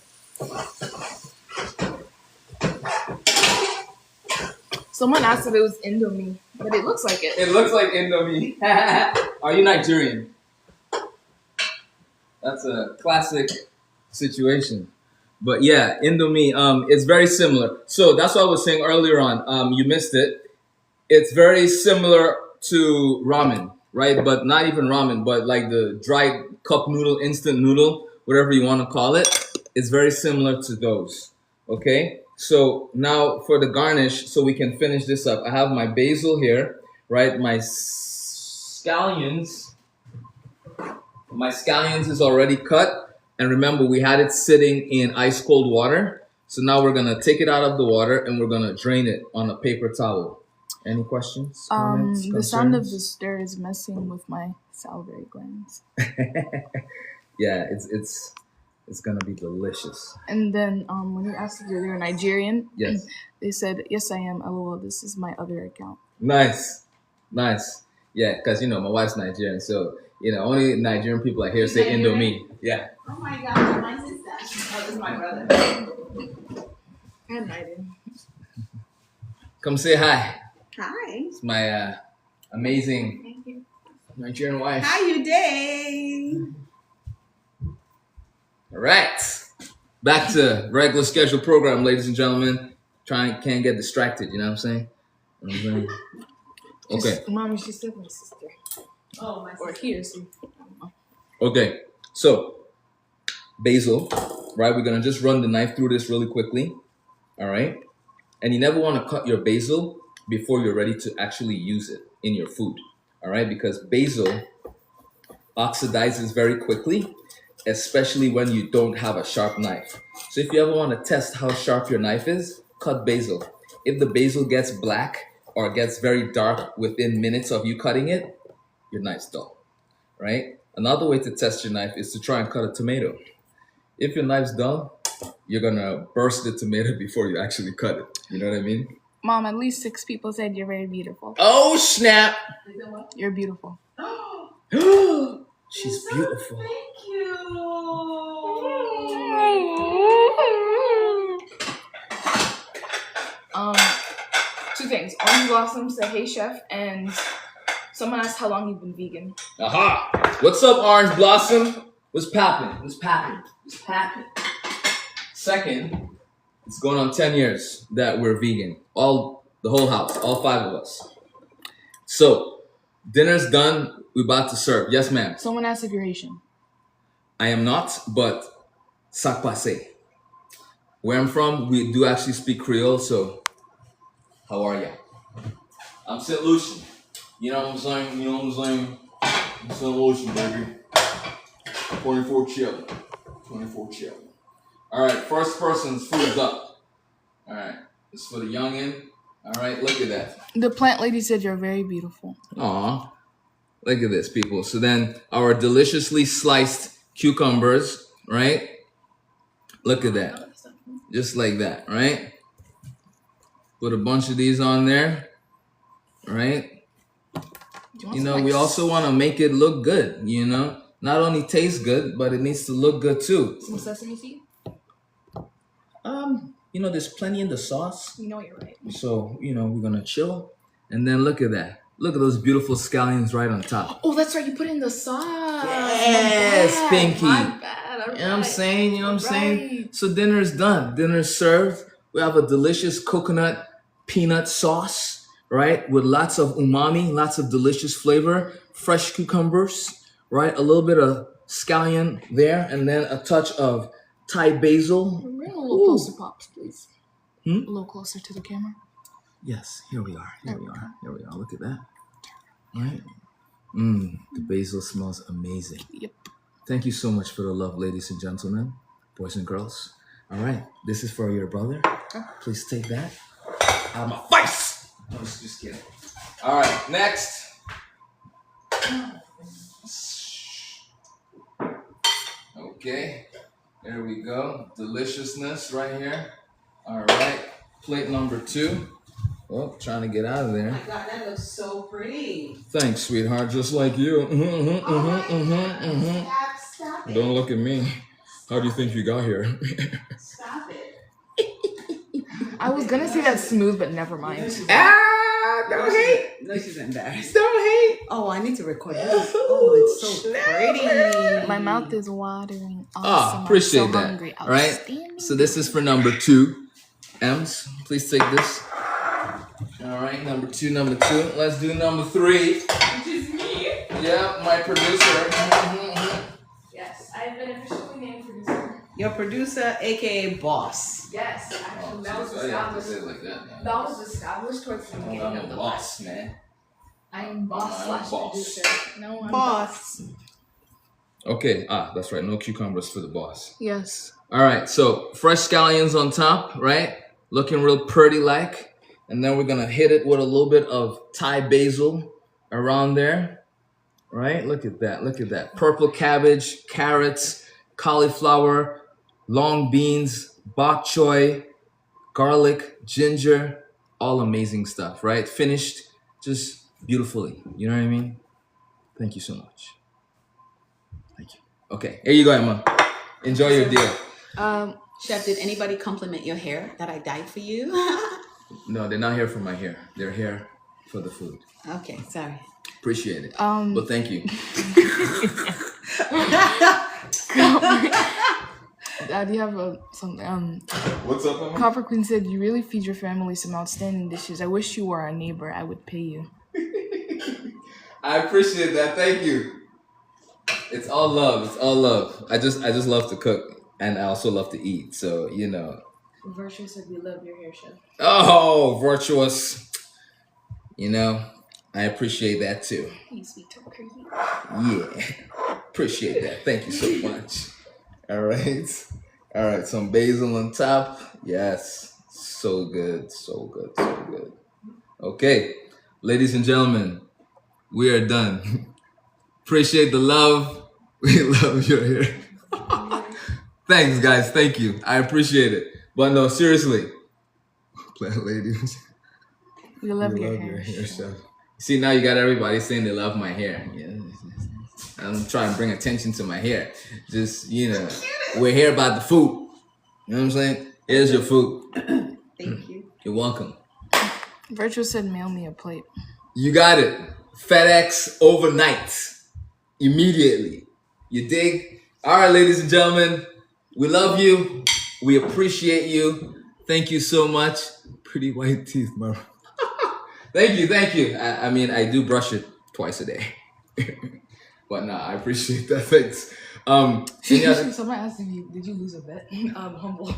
Someone asked if it was Indomie, but it looks like it. It looks like Indomie. Are you Nigerian? That's a classic situation. But yeah, Indomie, it's very similar. So that's what I was saying earlier on. You missed it. It's very similar to ramen, right? But not even ramen, but like the dry cup noodle, instant noodle, whatever you want to call it. It's very similar to those. Okay? So now for the garnish, so we can finish this up. I have my basil here, right? My scallions. My scallions is already cut. And remember, we had it sitting in ice cold water. So now we're gonna take it out of the water and we're gonna drain it on a paper towel. Any questions? Comments, The sound of concerns? the stir is messing with my salivary glands. Yeah, it's gonna be delicious. And then when you asked if they were Nigerian, Yes. they said, "Yes, I am. LOL. This is my other account." Nice. Yeah, because my wife's Nigerian, so only Nigerian people I hear say Indomie. Yeah. Oh my God, my sister. Oh, this is my brother. I'm Nigerian. Come say hi. Hi. It's my amazing Thank you. Nigerian wife. How you day? All right. Back to regular scheduled program, ladies and gentlemen. Can't get distracted, you know what I'm saying? Okay. Mommy, she said my sister. Oh, my Or sister. he or she. Okay. So, basil, right? We're going to just run the knife through this really quickly. All right. And you never want to cut your basil before you're ready to actually use it in your food. All right. Because basil oxidizes very quickly, especially when you don't have a sharp knife. So if you ever want to test how sharp your knife is, cut basil. If the basil gets black or gets very dark within minutes of you cutting it, your knife's dull, right? Another way to test your knife is to try and cut a tomato. If your knife's dull, you're gonna burst the tomato before you actually cut it. You know what I mean? Mom, at least 6 people said you're very beautiful. Oh, snap! You're beautiful. She's beautiful. Thank you. To things. Orange Blossom said, "Hey chef," and someone asked how long you've been vegan. Aha! What's up, Orange Blossom? What's poppin'? What's poppin'? What's poppin'? Second, it's going on 10 years that we're vegan. The whole house, all 5 of us. So, dinner's done. We're about to serve. Yes, ma'am. Someone asked if you're Haitian. I am not, but sac passe. Where I'm from, we do actually speak Creole, so how are ya? I'm St. Lucian. You know what I'm saying? You know what I'm saying? I'm St. Lucian, baby. 24 chill. 24 chill. Alright, first person's food is up. Alright, it's for the youngin'. Alright, look at that. The plant lady said you're very beautiful. Aw. Look at this, people. So then our deliciously sliced cucumbers, right? Look at that. Just like that, right? Put a bunch of these on there, right? You know, we also want to make it look good, you know? Not only taste good, but it needs to look good too. Some sesame seed? You know, there's plenty in the sauce. You know you're right. So, you know, we're going to chill. And then look at that. Look at those beautiful scallions right on top. Oh, that's right. You put it in the sauce. Yes, Pinky. My bad. You know what I'm saying? You know what I'm saying? So dinner is done. Dinner is served. We have a delicious coconut peanut sauce, right? With lots of umami, lots of delicious flavor, fresh cucumbers, right? A little bit of scallion there, and then a touch of Thai basil. Bring a little closer, Pops, please. A little closer to the camera. Yes, here we are. Here we are. Here we are. Look at that. All right. The basil smells amazing. Yep. Thank you so much for the love, ladies and gentlemen, boys and girls. All right. This is for your brother. Please take that out of my face. I was just kidding. All right. Next. Okay. There we go. Deliciousness right here. All right. Plate number 2. Oh, trying to get out of there. Oh my God, that looks so pretty. Thanks, sweetheart. Just like you. Stop it. Don't look at me. How do you think you got here? Stop it. I was going to say that's smooth, but never mind. Don't hate. No, she's embarrassed. Don't hate. Oh, I need to record this. Oh, it's so pretty. My mouth is watering. Ah, appreciate I'm so that. hungry. Right? Outstanding. So this is for number 2. M's, please take this. All right, number 2. Let's do number 3. Which is me. Yeah, my producer. Yes, I've been officially named producer. Your producer, aka boss. Yes, actually, that was Oh, I have to say established. it like that, man. That was established towards the beginning I'm of a the boss, man. I am boss I'm slash boss. producer. No, I'm Boss. Okay, that's right. No cucumbers for the boss. Yes. All right, so fresh scallions on top, right? Looking real pretty like. And then we're going to hit it with a little bit of Thai basil around there, right? Look at that. Look at that. Purple cabbage, carrots, cauliflower, long beans, bok choy, garlic, ginger, all amazing stuff, right? Finished just beautifully. You know what I mean? Thank you so much. Thank you. Okay, here you go, Emma. Enjoy your deal. Chef, did anybody compliment your hair that I dyed for you? No, they're not here for my hair. They're here for the food. Okay, sorry. Appreciate it. But thank you. Do you have something? What's up, Emma? Copper Queen said, "You really feed your family some outstanding dishes. I wish you were our neighbor. I would pay you." I appreciate that. Thank you. It's all love. It's all love. I just love to cook, and I also love to eat. So you know. Virtuous said, "We love your hair, chef." Oh, virtuous. You know, I appreciate that too. You sweet talker. Yeah, appreciate that. Thank you so much. All right. Some basil on top. Yes, so good, so good, so good. Okay, ladies and gentlemen, we are done. Appreciate the love. We love your hair. Thanks, guys. Thank you. I appreciate it. But no, seriously, plant ladies. We love We your love hair. your hair stuff. See, now you got everybody saying they love my hair. Yeah. I'm trying to bring attention to my hair. Just, you know, we're here about the food. You know what I'm saying? Here's your food. Thank you. You're welcome. Virtual said, "Mail me a plate." You got it. FedEx overnight. Immediately. You dig? All right, ladies and gentlemen, we love you. We appreciate you. Thank you so much. Pretty white teeth, bro. Thank you. I mean, I do brush it twice a day. But nah, I appreciate that. Thanks. Someone asked if did you lose a bet? Humble.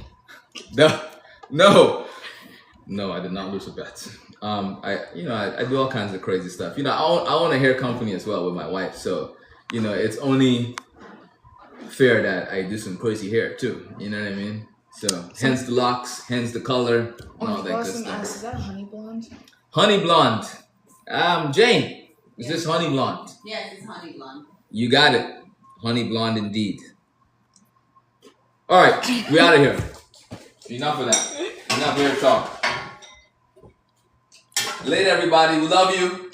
No, I did not lose a bet. I do all kinds of crazy stuff. I own a hair company as well with my wife, so it's only fair that I do some crazy hair too. You know what I mean? So hence the locks, hence the color, and all that good stuff. Is that a honey blonde? Honey blonde. Jane, is this honey blonde? Yes, it's honey blonde. You got it. Honey blonde indeed. All right, we out of here. Enough of that. Enough here to talk. Later, everybody. We love you.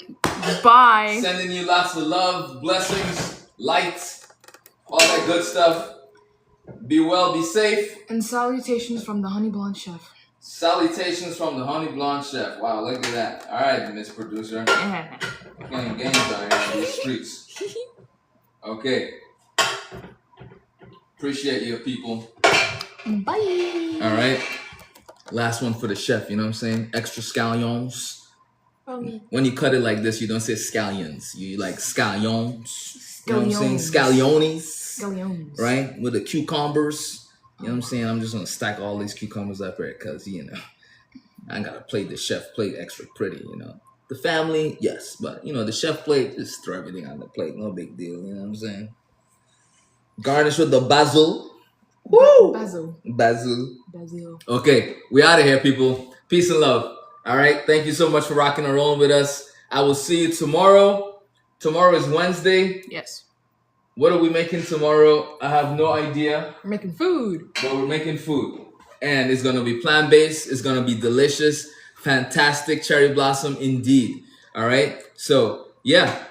Bye. Sending you lots of love, blessings, lights, all that good stuff. Be well, be safe. And salutations from the honey blonde chef. Salutations from the honey blonde chef. Wow, look at that. All right, Miss Producer. Playing games out here in these streets. Okay. Appreciate you, people. Bye. All right. Last one for the chef, you know what I'm saying? Extra scallions. When you cut it like this, you don't say scallions. You like scallions. You know what I'm saying? Scalliones. Right? With the cucumbers. You know what I'm saying? I'm just going to stack all these cucumbers up here because, I got to plate the chef plate extra pretty, The family, yes. But, the chef plate, just throw everything on the plate. No big deal. You know what I'm saying? Garnish with the basil. Woo! Basil. Okay, we out of here, people. Peace and love. All right, thank you so much for rocking and rolling with us. I will see you tomorrow. Tomorrow is Wednesday. Yes. What are we making tomorrow? I have no idea. We're making food. But we're making food. And it's going to be plant-based. It's going to be delicious. Fantastic cherry blossom indeed. All right? So, yeah.